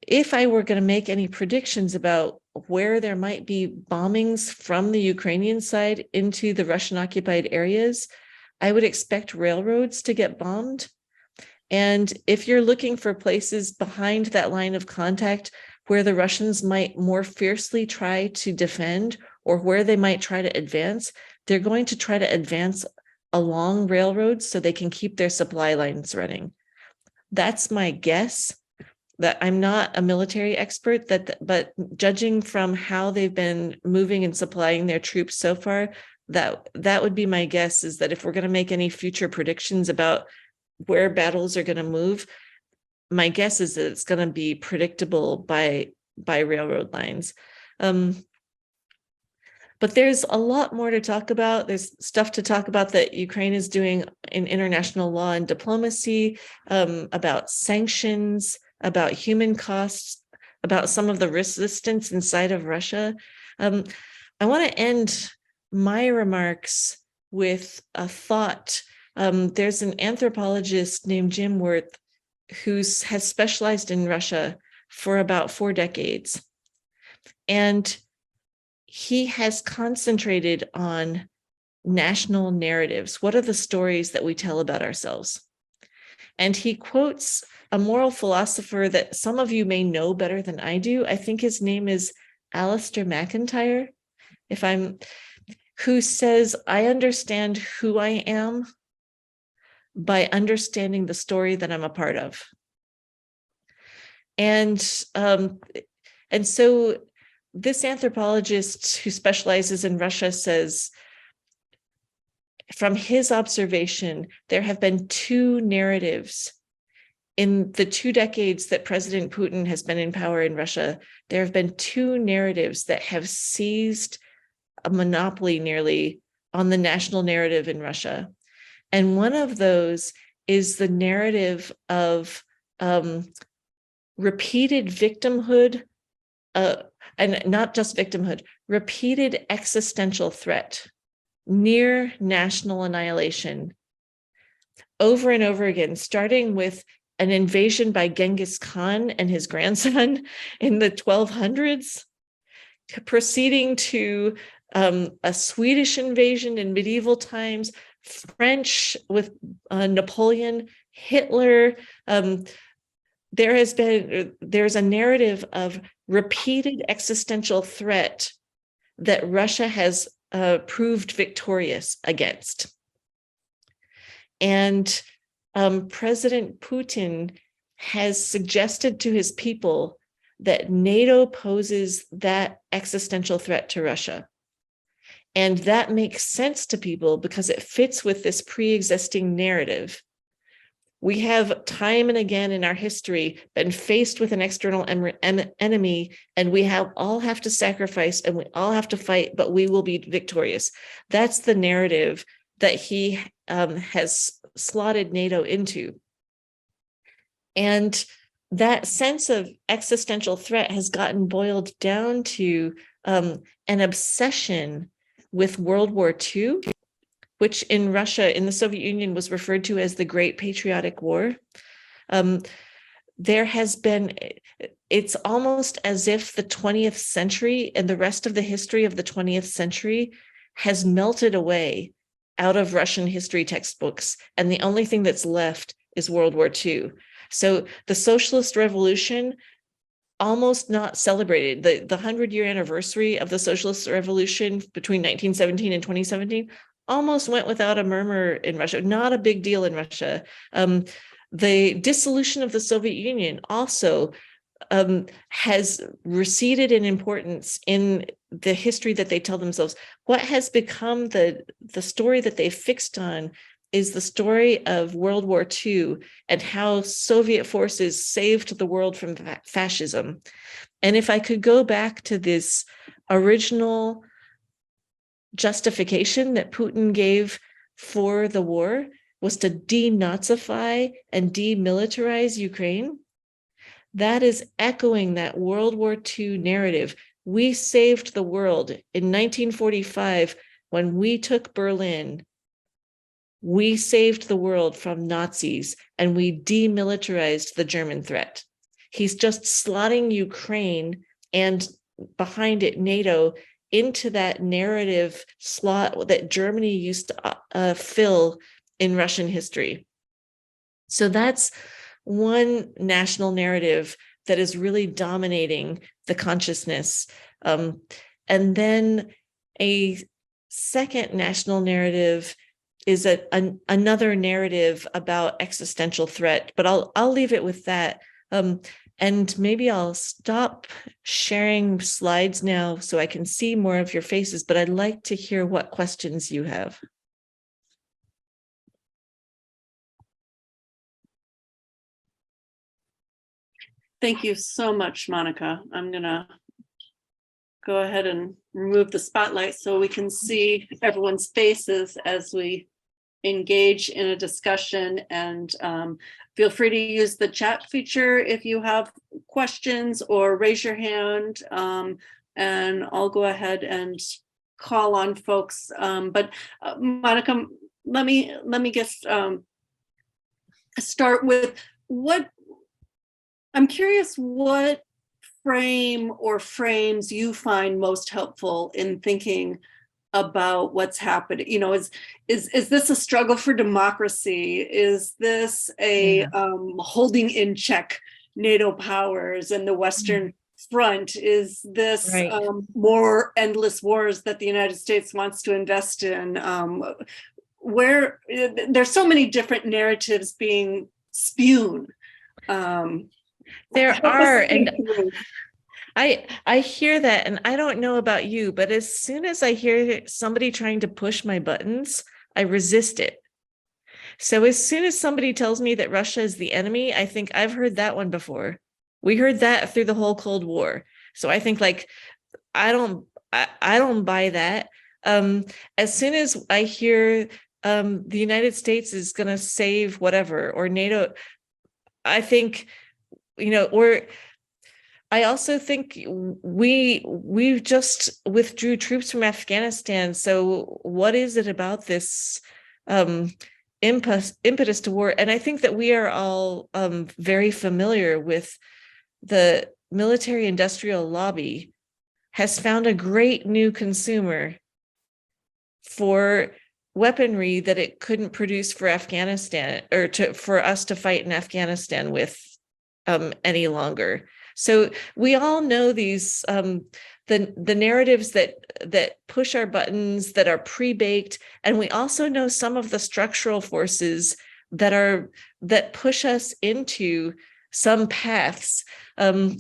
if I were going to make any predictions about where there might be bombings from the Ukrainian side into the Russian occupied areas, I would expect railroads to get bombed. And if you're looking for places behind that line of contact where the Russians might more fiercely try to defend or where they might try to advance, they're going to try to advance along railroads so they can keep their supply lines running. That's my guess. That I'm not a military expert, but judging from how they've been moving and supplying their troops so far, that would be my guess, is that if we're going to make any future predictions about where battles are going to move, my guess is that it's going to be predictable by railroad lines. But there's a lot more to talk about. There's stuff to talk about that Ukraine is doing in international law and diplomacy, about sanctions, about human costs, about some of the resistance inside of Russia. I want to end my remarks with a thought. There's an anthropologist named Jim Wirth who has specialized in Russia for about 4 decades. And he has concentrated on national narratives. What are the stories that we tell about ourselves? And he quotes a moral philosopher that some of you may know better than I do. I think his name is Alistair McIntyre, who says, I understand who I am by understanding the story that I'm a part of. And so this anthropologist who specializes in Russia says, from his observation, there have been 2 narratives in the 2 decades that President Putin has been in power in Russia. There have been 2 narratives that have seized a monopoly nearly on the national narrative in Russia. And one of those is the narrative of repeated victimhood, and not just victimhood, repeated existential threat, near national annihilation, over and over again, starting with an invasion by Genghis Khan and his grandson in the 1200s, proceeding to a Swedish invasion in medieval times, French with Napoleon, Hitler. There's a narrative of repeated existential threat that Russia has proved victorious against. And President Putin has suggested to his people that NATO poses that existential threat to Russia. And that makes sense to people because it fits with this pre-existing narrative. We have time and again in our history been faced with an external enemy, and we all have to sacrifice and we all have to fight, but we will be victorious. That's the narrative that he has slotted NATO into. And that sense of existential threat has gotten boiled down to an obsession with World War II, which in Russia, in the Soviet Union, was referred to as the Great Patriotic War. There has been, it's almost as if the 20th century and the rest of the history of the 20th century has melted away out of Russian history textbooks. And the only thing that's left is World War II. So the socialist revolution, almost not celebrated. The 100-year anniversary of the socialist revolution between 1917 and 2017 almost went without a murmur in Russia, not a big deal in Russia. The dissolution of the Soviet Union also has receded in importance in the history that they tell themselves. What has become the story that they fixed on is the story of World War II and how Soviet forces saved the world from fascism. And if I could go back to this original justification that Putin gave for the war, was to denazify and demilitarize Ukraine, that is echoing that World War II narrative. We saved the world in 1945 when we took Berlin. We saved the world from Nazis and we demilitarized the German threat. He's just slotting Ukraine and behind it NATO into that narrative slot that Germany used to fill in Russian history. So that's one national narrative that is really dominating the consciousness. And then a second national narrative is another narrative about existential threat, but I'll leave it with that. And maybe I'll stop sharing slides now so I can see more of your faces, but I'd like to hear what questions you have. Thank you so much, Monica. I'm gonna go ahead and remove the spotlight so we can see everyone's faces as we engage in a discussion, and feel free to use the chat feature if you have questions, or raise your hand, and I'll go ahead and call on folks. But Monica, let me just start with what I'm curious what frame or frames you find most helpful in thinking about what's happening. You know, is this a struggle for democracy? Is this a holding in check NATO powers and the Western Front? Is this more endless wars that the United States wants to invest in? Where there's so many different narratives being spewed. There are, and I hear that, and I don't know about you, but as soon as I hear somebody trying to push my buttons, I resist it. So as soon as somebody tells me that Russia is the enemy, I think I've heard that one before. We heard that through the whole Cold War. So I think, like, I don't buy that. As soon as I hear the United States is going to save whatever, or NATO, I think, you know, I also think we just withdrew troops from Afghanistan. So what is it about this impetus to war? And I think that we are all very familiar with the military-industrial lobby has found a great new consumer for weaponry that it couldn't produce for Afghanistan, or for us to fight in Afghanistan with any longer. So we all know these the narratives that push our buttons, that are pre-baked, and we also know some of the structural forces that push us into some paths. And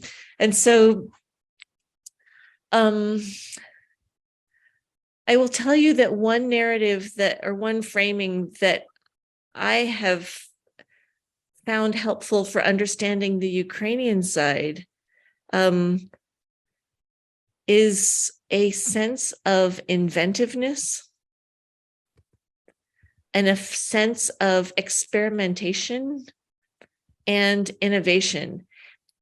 so I will tell you that one narrative or one framing that I have found helpful for understanding the Ukrainian side is a sense of inventiveness and a sense of experimentation and innovation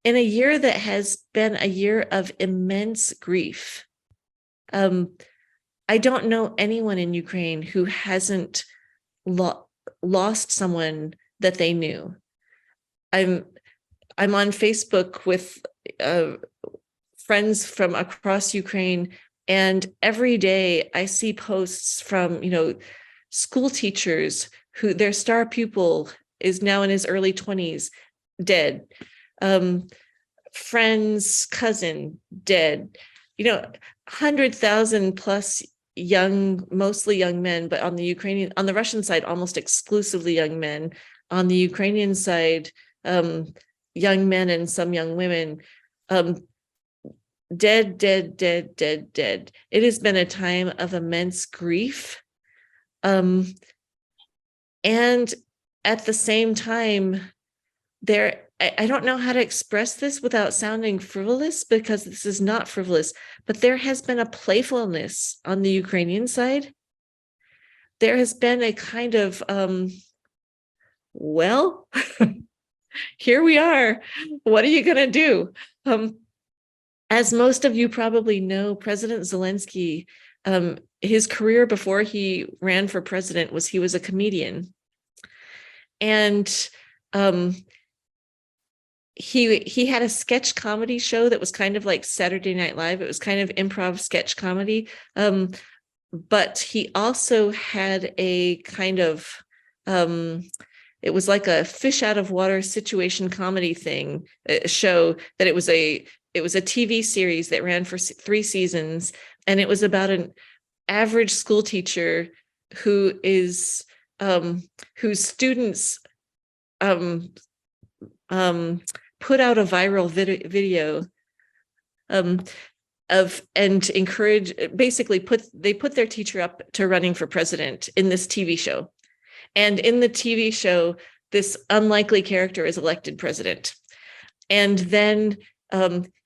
in a year that has been a year of immense grief. I don't know anyone in Ukraine who hasn't lost someone that they knew. I'm on Facebook with friends from across Ukraine, and every day I see posts from, school teachers who their star pupil is now in his early 20s, dead. Friend's cousin, dead. 100,000 plus mostly young men, but on the Russian side, almost exclusively young men. On the Ukrainian side, young men and some young women, dead. It has been a time of immense grief. And at the same time, I don't know how to express this without sounding frivolous, because this is not frivolous, but there has been a playfulness on the Ukrainian side. There has been a kind of, well, here we are. What are you going to do? As most of you probably know, President Zelensky, his career before he ran for president he was a comedian. And he had a sketch comedy show that was kind of like Saturday Night Live. It was kind of improv sketch comedy. But he also had a kind of it was like a fish out of water situation comedy thing, a show that it was a TV series that ran for 3 seasons, and it was about an average school teacher who is whose students put out a viral video of and encourage, basically put their teacher up to running for president in this TV show. And in the TV show, this unlikely character is elected president. And then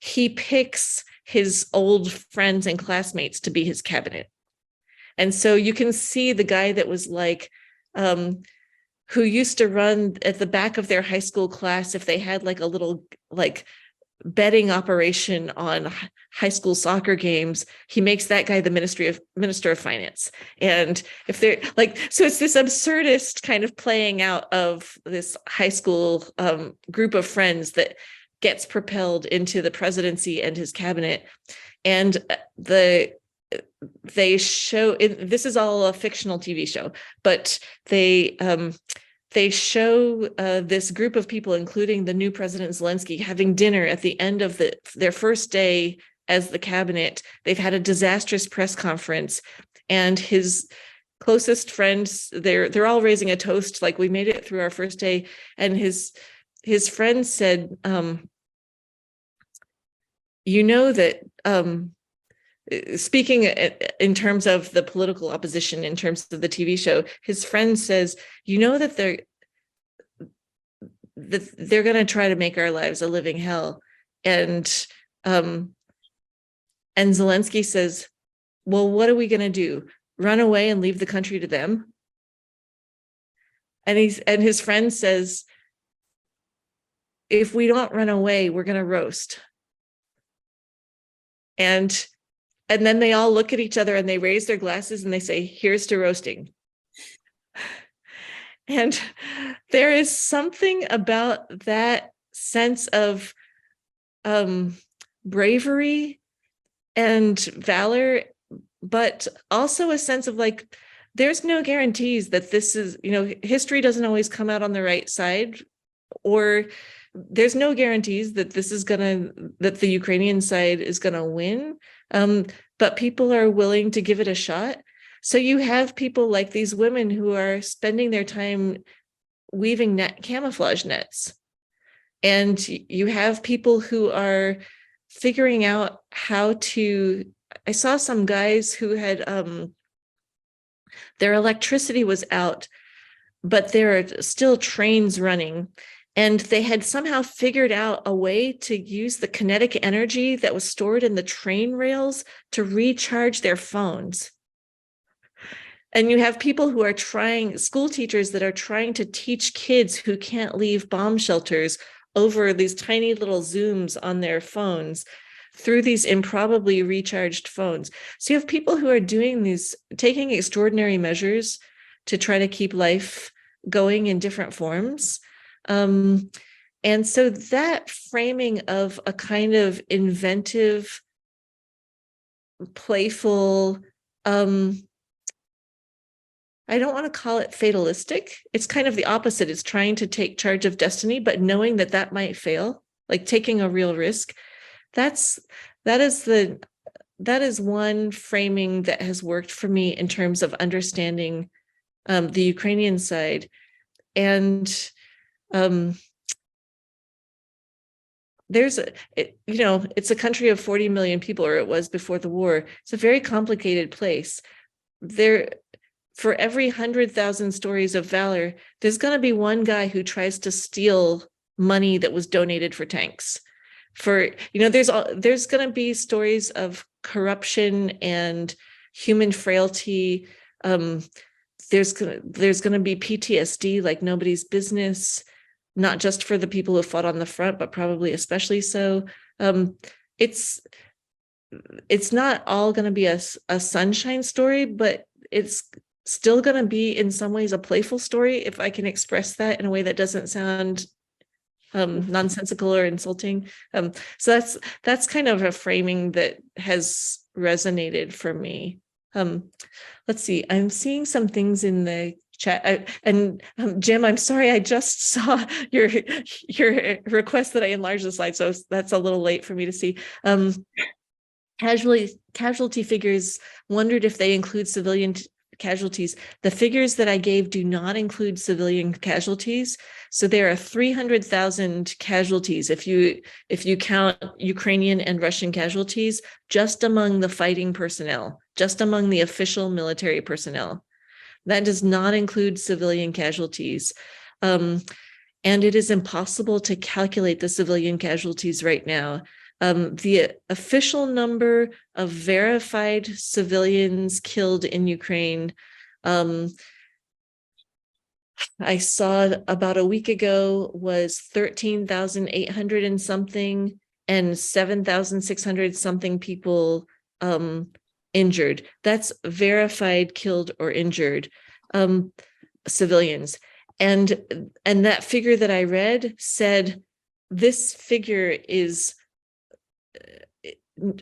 he picks his old friends and classmates to be his cabinet. And so you can see the guy that was like, who used to run at the back of their high school class if they had like a little like betting operation on high school soccer games. He makes that guy the minister of finance. And if they're like, so it's this absurdist kind of playing out of this high school group of friends that gets propelled into the presidency and his cabinet. And they show, this is all a fictional TV show, but they show this group of people, including the new President Zelensky, having dinner at the end of their first day as the cabinet. They've had a disastrous press conference, and his closest friends, they're all raising a toast, like, we made it through our first day. And his friend said, you know that, speaking in terms of the political opposition, in terms of the TV show, his friend says, you know that they're going to try to make our lives a living hell. And Zelensky says, well, what are we going to do? Run away and leave the country to them? And his friend says, if we don't run away, we're going to roast. And then they all look at each other and they raise their glasses and they say, here's to roasting. And there is something about that sense of bravery and valor, but also a sense of like, there's no guarantees that this is, history doesn't always come out on the right side, or there's no guarantees that that the Ukrainian side is gonna win. But people are willing to give it a shot. So you have people like these women who are spending their time weaving camouflage nets. And you have people who are figuring out how to, I saw some guys who had, their electricity was out, but there are still trains running. And they had somehow figured out a way to use the kinetic energy that was stored in the train rails to recharge their phones. And you have people who are school teachers that are trying to teach kids who can't leave bomb shelters over these tiny little Zooms on their phones through these improbably recharged phones. So you have people who are taking extraordinary measures to try to keep life going in different forms. And so that framing of a kind of inventive, playful, I don't want to call it fatalistic. It's kind of the opposite. It's trying to take charge of destiny, but knowing that might fail, like taking a real risk. That is one framing that has worked for me in terms of understanding the Ukrainian side. And it's a country of 40 million people, or it was before the war. It's a very complicated place. For every 100,000 stories of valor, there's going to be one guy who tries to steal money that was donated for tanks. There's going to be stories of corruption and human frailty. There's going to be PTSD like nobody's business, not just for the people who fought on the front, but probably especially so. It's not all going to be a sunshine story, but it's still going to be in some ways a playful story, if I can express that in a way that doesn't sound nonsensical or insulting. So that's kind of a framing that has resonated for me. Let's see, I'm seeing some things in the chat. And Jim, I'm sorry, I just saw your request that I enlarge the slide, so that's a little late for me to see. Casualty figures, wondered if they include civilian casualties. The figures that I gave do not include civilian casualties. So there are 300,000 casualties if you count Ukrainian and Russian casualties just among the fighting personnel, just among the official military personnel. That does not include civilian casualties. And it is impossible to calculate the civilian casualties right now. The official number of verified civilians killed in Ukraine, I saw about a week ago, was 13,800 and something, and 7,600 something people injured. That's verified killed or injured civilians. And that figure that I read said this figure is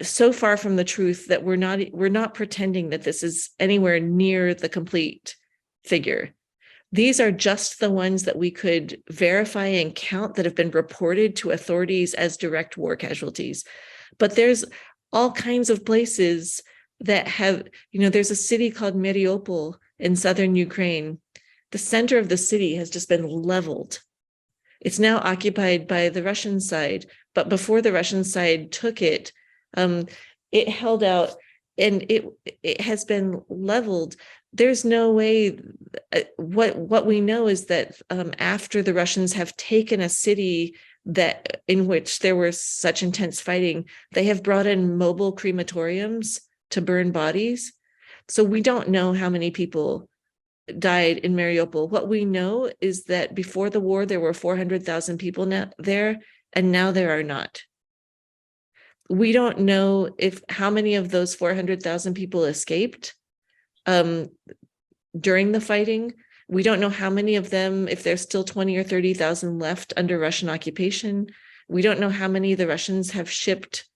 so far from the truth that we're not pretending that this is anywhere near the complete figure. These are just the ones that we could verify and count that have been reported to authorities as direct war casualties. But there's all kinds of places that have, there's a city called Mariupol in southern Ukraine. The center of the city has just been leveled. It's now occupied by the Russian side, but before the Russian side took it, it held out and it has been leveled. There's no way. What we know is that after the Russians have taken a city that in which there was such intense fighting, they have brought in mobile crematoriums to burn bodies. So we don't know how many people died in Mariupol. What we know is that before the war, there were 400,000 people there, and now there are not. We don't know how many of those 400,000 people escaped during the fighting. We don't know how many of them, if there's still 20 or 30,000 left under Russian occupation. We don't know how many the Russians have shipped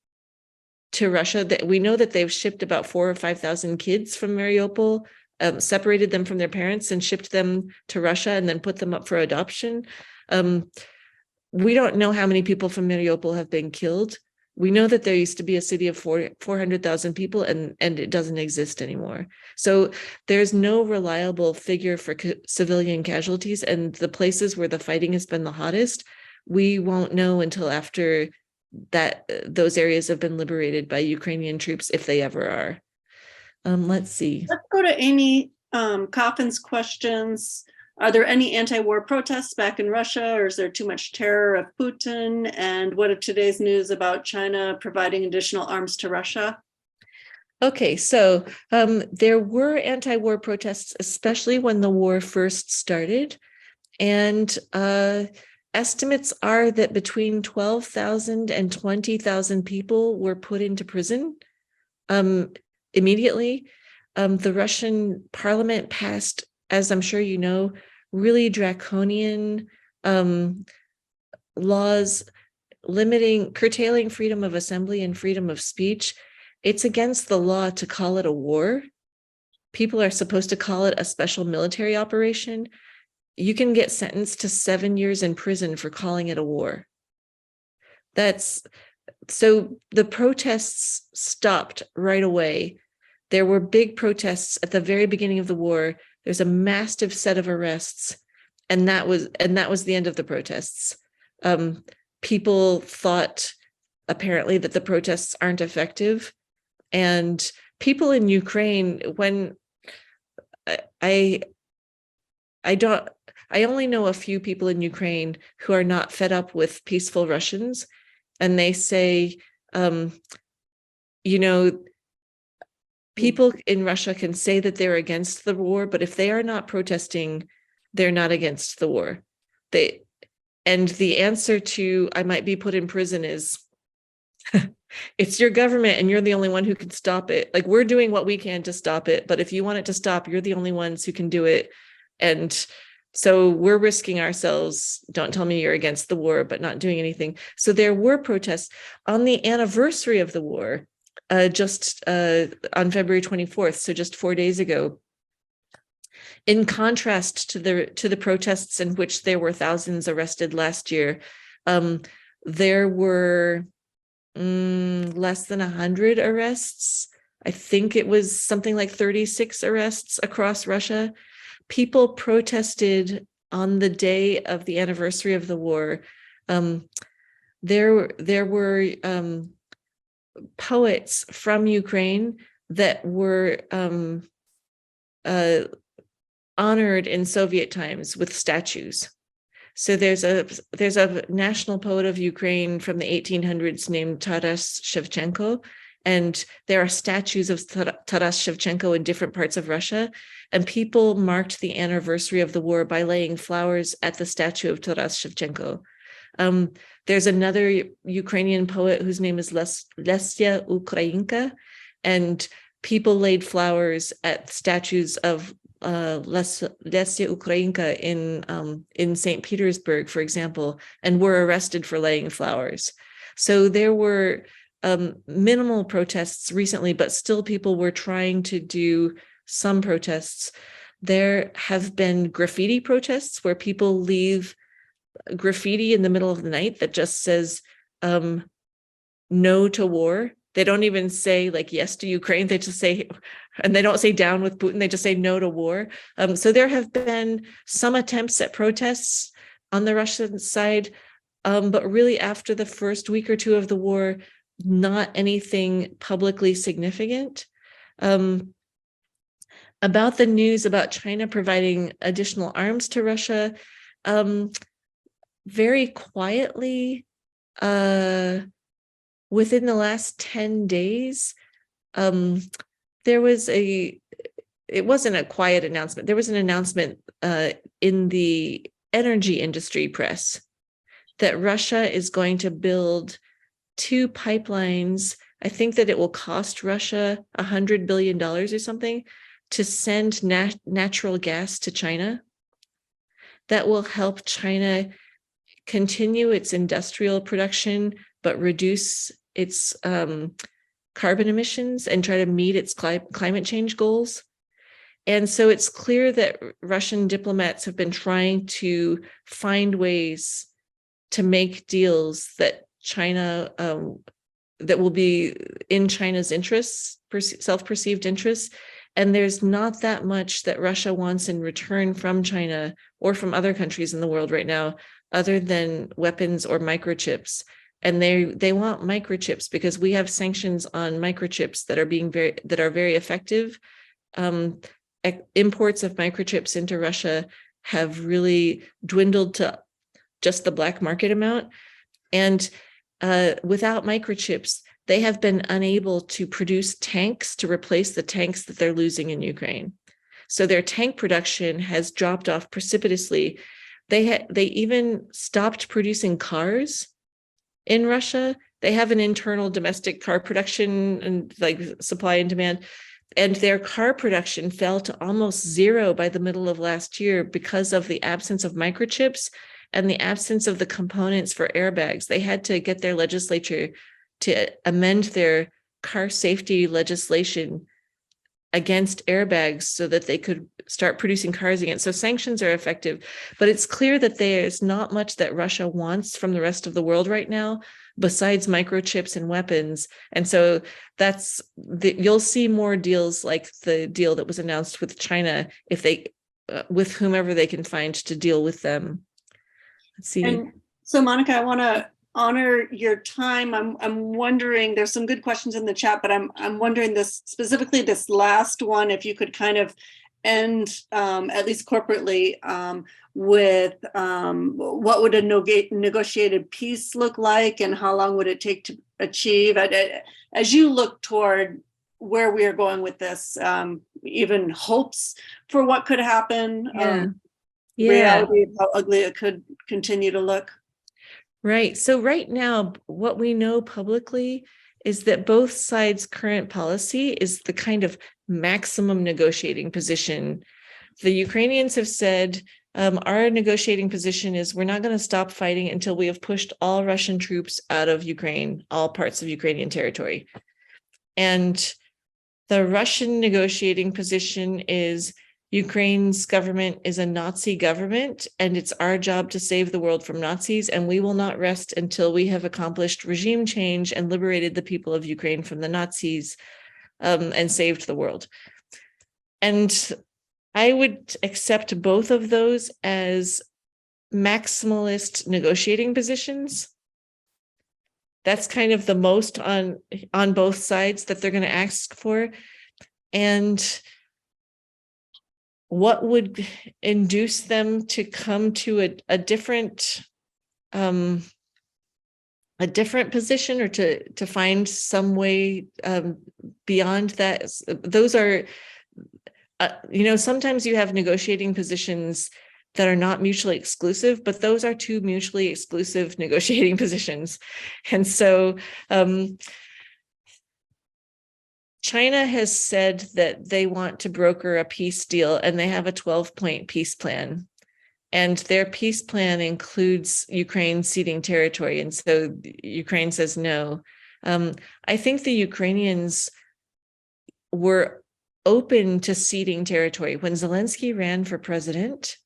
to Russia. We know that they've shipped about 4,000 or 5,000 kids from Mariupol, separated them from their parents and shipped them to Russia and then put them up for adoption. We don't know how many people from Mariupol have been killed. We know that there used to be a city of 400,000 people and it doesn't exist anymore. So there's no reliable figure for civilian casualties, and the places where the fighting has been the hottest, we won't know until after those areas have been liberated by Ukrainian troops, if they ever are. Let's see. Let's go to Amy Coffin's questions. Are there any anti-war protests back in Russia, or is there too much terror of Putin? And what of today's news about China providing additional arms to Russia? Okay, so there were anti-war protests, especially when the war first started. And estimates are that between 12,000 and 20,000 people were put into prison immediately. The Russian parliament passed, as I'm sure you know, really draconian laws curtailing freedom of assembly and freedom of speech. It's against the law to call it a war. People are supposed to call it a special military operation. You can get sentenced to 7 years in prison for calling it a war. So the protests stopped right away. There were big protests at the very beginning of the war. There's a massive set of arrests, and that was the end of the protests. People thought apparently that the protests aren't effective, and people in Ukraine, when I only know a few people in Ukraine who are not fed up with peaceful Russians, and they say, people in Russia can say that they're against the war, but if they are not protesting, they're not against the war. And the answer to I might be put in prison is, it's your government and you're the only one who can stop it. Like, we're doing what we can to stop it, but if you want it to stop, you're the only ones who can do it. And so we're risking ourselves. Don't tell me you're against the war, but not doing anything. So there were protests on the anniversary of the war. Just on February 24th, so just 4 days ago, in contrast to the protests in which there were thousands arrested last year, there were less than 100 arrests. I think it was something like 36 arrests across Russia. People protested on the day of the anniversary of the war. There were poets from Ukraine that were honored in Soviet times with statues. So there's a national poet of Ukraine from the 1800s named Taras Shevchenko, and there are statues of Taras Shevchenko in different parts of Russia, and people marked the anniversary of the war by laying flowers at the statue of Taras Shevchenko. There's another Ukrainian poet whose name is Lesya Ukrainka, and people laid flowers at statues of Lesya Ukrainka in St. Petersburg, for example, and were arrested for laying flowers. So there were minimal protests recently, but still people were trying to do some protests. There have been graffiti protests where people leave graffiti in the middle of the night that just says no to war. They don't even say like yes to Ukraine. They just say, and they don't say down with Putin. They just say no to war. So there have been some attempts at protests on the Russian side, but really after the first week or two of the war, not anything publicly significant. About the news about China providing additional arms to Russia, very quietly, within the last 10 days, there was it wasn't a quiet announcement. There was an announcement in the energy industry press that Russia is going to build 2 pipelines. I think that it will cost Russia $100 billion or something to send natural gas to China. That will help China continue its industrial production, but reduce its carbon emissions and try to meet its climate change goals. And so it's clear that Russian diplomats have been trying to find ways to make deals that China, that will be in China's interests, self-perceived interests. And there's not that much that Russia wants in return from China or from other countries in the world right now, other than weapons or microchips. And they want microchips because we have sanctions on microchips that are very effective. Imports of microchips into Russia have really dwindled to just the black market amount. And without microchips, they have been unable to produce tanks to replace the tanks that they're losing in Ukraine. So their tank production has dropped off precipitously. They even stopped producing cars in Russia. They have an internal domestic car production and like supply and demand, and their car production fell to almost zero by the middle of last year because of the absence of microchips and the absence of the components for airbags. They had to get their legislature to amend their car safety legislation against airbags so that they could start producing cars again. So sanctions are effective, but it's clear that there's not much that Russia wants from the rest of the world right now, besides microchips and weapons. And so you'll see more deals like the deal that was announced with China if they, with whomever they can find to deal with them. Let's see. And so Monica, I want to honor your time. I'm wondering, there's some good questions in the chat, but I'm wondering this specifically, this last one, if you could kind of end, at least corporately, with what would a negotiated peace look like and how long would it take to achieve? As you look toward where we are going with this, even hopes for what could happen, reality of how ugly it could continue to look. Right. So right now, what we know publicly is that both sides' current policy is the kind of maximum negotiating position. The Ukrainians have said, our negotiating position is we're not going to stop fighting until we have pushed all Russian troops out of Ukraine, all parts of Ukrainian territory. And the Russian negotiating position is Ukraine's government is a Nazi government, and it's our job to save the world from Nazis, and we will not rest until we have accomplished regime change and liberated the people of Ukraine from the Nazis, and saved the world. And I would accept both of those as maximalist negotiating positions. That's kind of the most on both sides that they're going to ask for. And what would induce them to come to a different position, or to find some way beyond that? Those are, sometimes you have negotiating positions that are not mutually exclusive, but those are two mutually exclusive negotiating positions. And so China has said that they want to broker a peace deal, and they have a 12-point peace plan. And their peace plan includes Ukraine ceding territory. And so Ukraine says no. I think the Ukrainians were open to ceding territory. When Zelensky ran for president,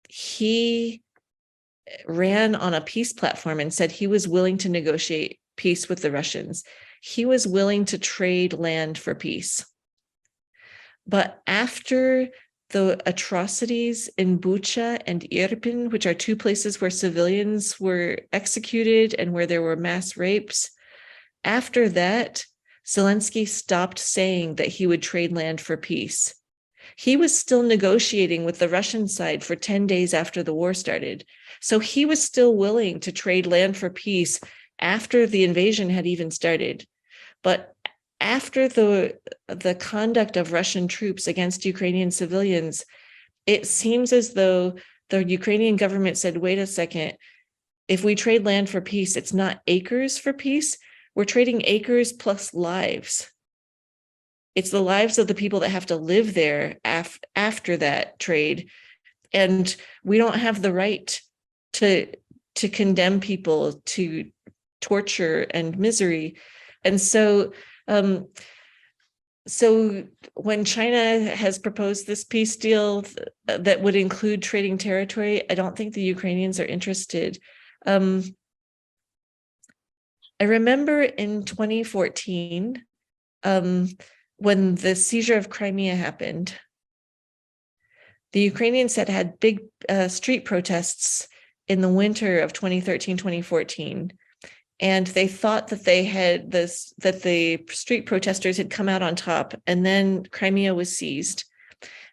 he ran on a peace platform and said he was willing to negotiate peace with the Russians. He was willing to trade land for peace. But after the atrocities in Bucha and Irpin, which are two places where civilians were executed and where there were mass rapes, after that, Zelensky stopped saying that he would trade land for peace. He was still negotiating with the Russian side for 10 days after the war started. So he was still willing to trade land for peace after the invasion had even started. But after the conduct of Russian troops against Ukrainian civilians, it seems as though the Ukrainian government said, wait a second, if we trade land for peace, it's not acres for peace. We're trading acres plus lives. It's the lives of the people that have to live there after that trade. And we don't have the right to condemn people to torture and misery. And so when China has proposed this peace deal that would include trading territory, I don't think the Ukrainians are interested. I remember in 2014, when the seizure of Crimea happened, the Ukrainians had big street protests in the winter of 2013, 2014. And they thought that that the street protesters had come out on top, and then Crimea was seized.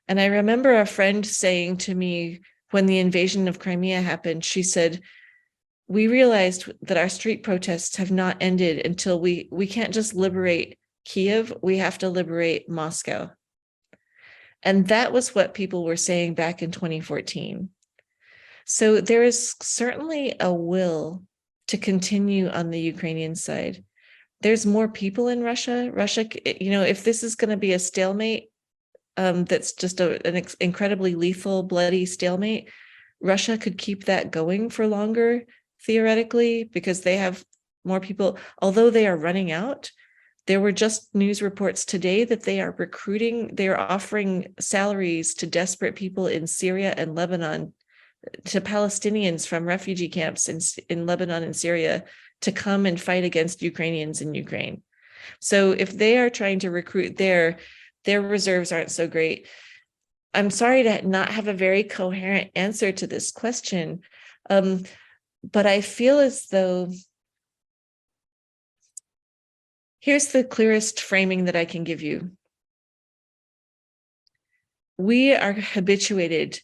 And I remember a friend saying to me when the invasion of Crimea happened, she said, we realized that our street protests have not ended until we can't just liberate Kiev, we have to liberate Moscow. And that was what people were saying back in 2014. So there is certainly a will to continue on the Ukrainian side. There's more people in Russia. Russia, if this is going to be a stalemate, that's just an incredibly lethal, bloody stalemate, Russia could keep that going for longer, theoretically, because they have more people. Although they are running out, there were just news reports today that they are offering salaries to desperate people in Syria and Lebanon, to Palestinians from refugee camps in Lebanon and Syria, to come and fight against Ukrainians in Ukraine. So if they are trying to recruit their reserves aren't so great. I'm sorry to not have a very coherent answer to this question, but I feel as though here's the clearest framing that I can give you. We are habituated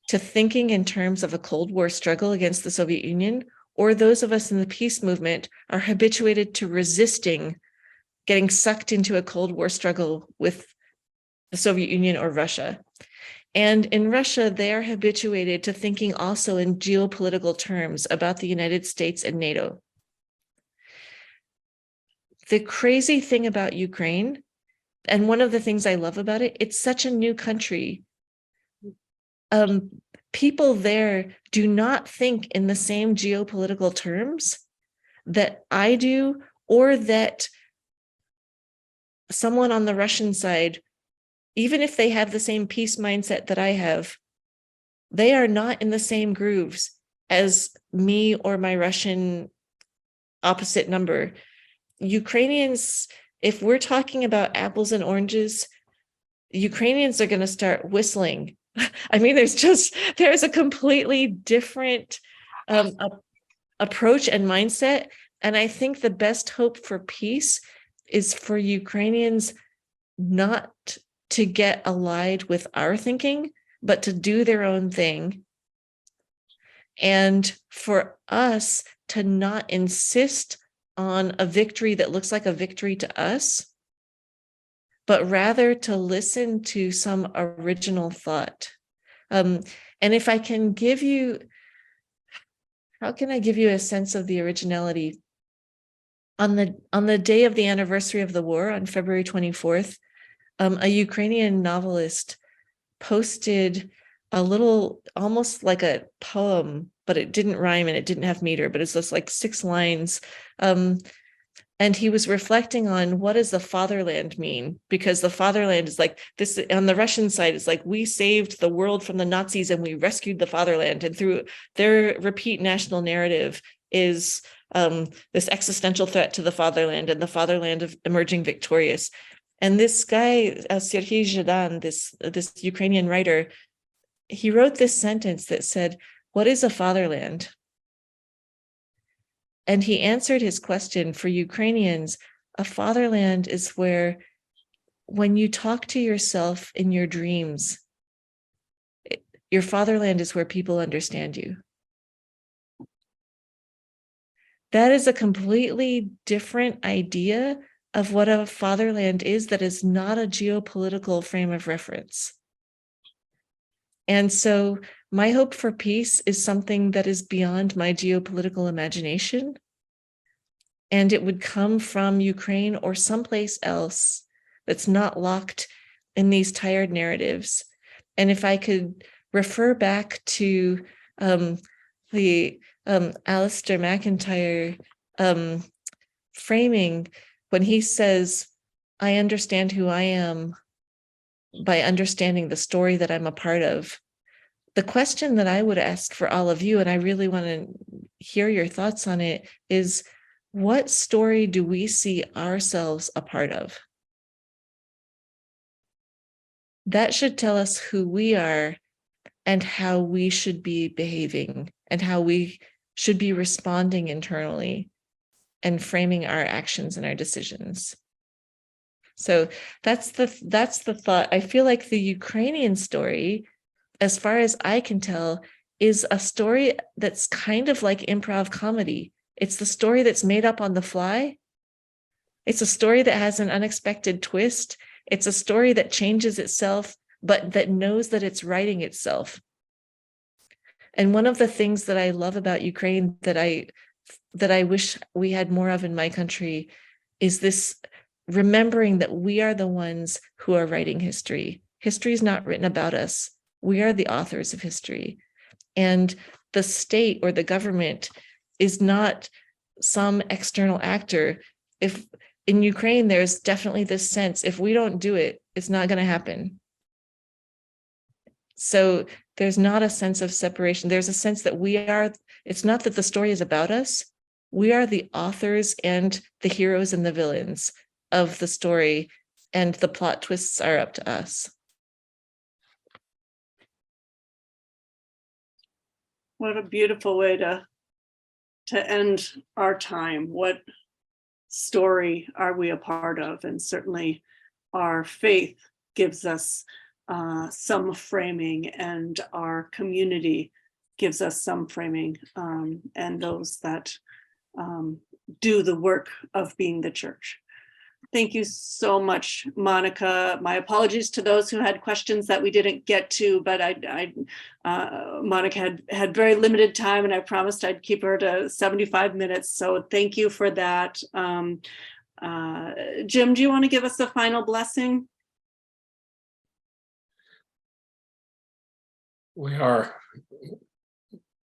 to thinking in terms of a Cold War struggle against the Soviet Union, or those of us in the peace movement are habituated to resisting getting sucked into a Cold War struggle with the Soviet Union or Russia. And in Russia, they are habituated to thinking also in geopolitical terms about the United States and NATO. The crazy thing about Ukraine, and one of the things I love about it, it's such a new country. People there do not think in the same geopolitical terms that I do, or that someone on the Russian side even if they have the same peace mindset that I have, they are not in the same grooves as me or my Russian opposite number. Ukrainians, if we're talking about apples and oranges, Ukrainians are going to start whistling. I mean, there's a completely different approach and mindset. And I think the best hope for peace is for Ukrainians not to get allied with our thinking, but to do their own thing. And for us to not insist on a victory that looks like a victory to us, but rather to listen to some original thought. And if I can give you, how can I give you a sense of the originality? On the day of the anniversary of the war, on February 24th, a Ukrainian novelist posted a little, almost like a poem, but it didn't rhyme and it didn't have meter, but it's just like 6 lines. And he was reflecting on, what does the fatherland mean? Because the fatherland is like this, on the Russian side, it's like, we saved the world from the Nazis and we rescued the fatherland. And through their repeat national narrative is this existential threat to the fatherland and the fatherland of emerging victorious. And this guy, Serhiy Zhadan, this Ukrainian writer, he wrote this sentence that said, what is a fatherland? And he answered his question. For Ukrainians, a fatherland is where, when you talk to yourself in your dreams, your fatherland is where people understand you. That is a completely different idea of what a fatherland is, that is not a geopolitical frame of reference. And so my hope for peace is something that is beyond my geopolitical imagination. And it would come from Ukraine or someplace else that's not locked in these tired narratives. And if I could refer back to the Alistair McIntyre framing, when he says, I understand who I am by understanding the story that I'm a part of. The question that I would ask for all of you, and I really want to hear your thoughts on it, is what story do we see ourselves a part of? That should tell us who we are and how we should be behaving and how we should be responding internally and framing our actions and our decisions. So that's the thought. I feel like the Ukrainian story, as far as I can tell, is a story that's kind of like improv comedy. It's the story that's made up on the fly. It's a story that has an unexpected twist. It's a story that changes itself, but that knows that it's writing itself. And one of the things that I love about Ukraine that I wish we had more of in my country is this remembering that we are the ones who are writing history. History is not written about us. We are the authors of history. And the state or the government is not some external actor. If in Ukraine, there's definitely this sense, if we don't do it, it's not going to happen. So there's not a sense of separation. There's a sense that we are, it's not that the story is about us. We are the authors and the heroes and the villains of the story, and the plot twists are up to us. What a beautiful way to end our time. What story are we a part of? And certainly our faith gives us some framing, and our community gives us some framing, and those that do the work of being the church. Thank you so much, Monica. My apologies to those who had questions that we didn't get to, but Monica had very limited time, and I promised I'd keep her to 75 minutes. So thank you for that. Jim, do you want to give us the final blessing? We are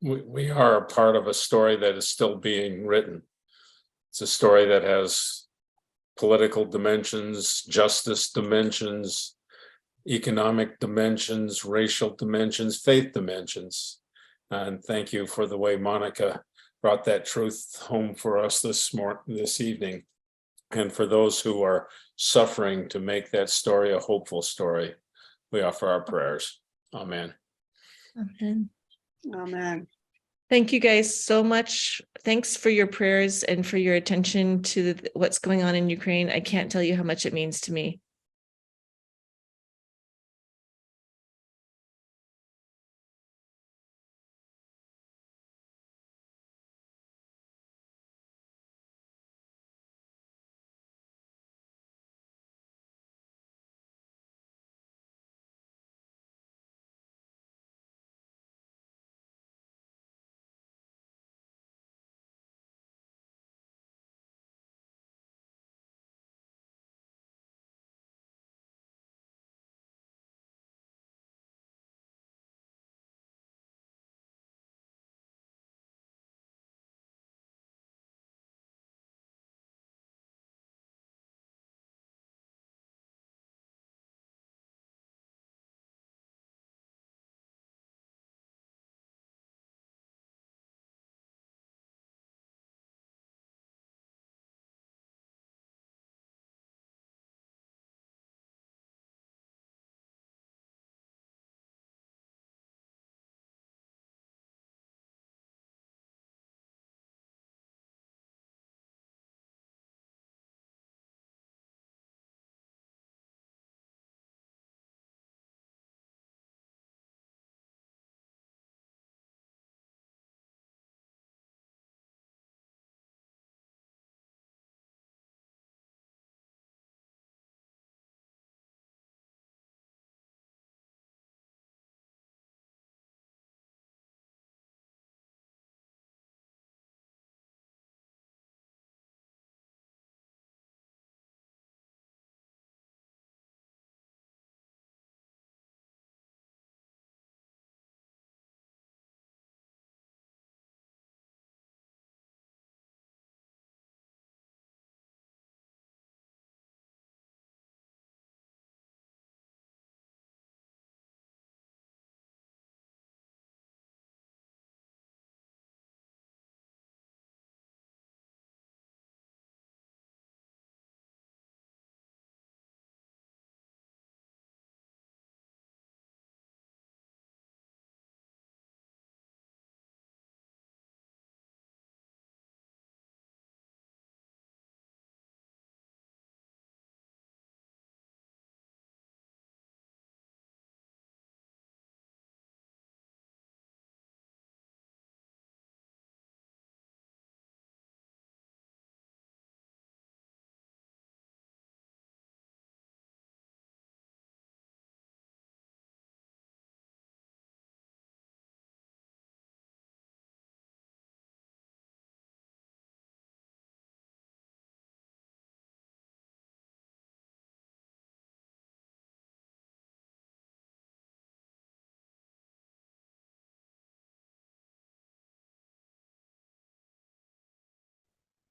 a part of a story that is still being written. It's a story that has political dimensions, justice dimensions, economic dimensions, racial dimensions, faith dimensions. And thank you for the way Monica brought that truth home for us this evening. And for those who are suffering, to make that story a hopeful story, we offer our prayers. Amen. Amen. Amen. Thank you guys so much. Thanks for your prayers and for your attention to what's going on in Ukraine. I can't tell you how much it means to me.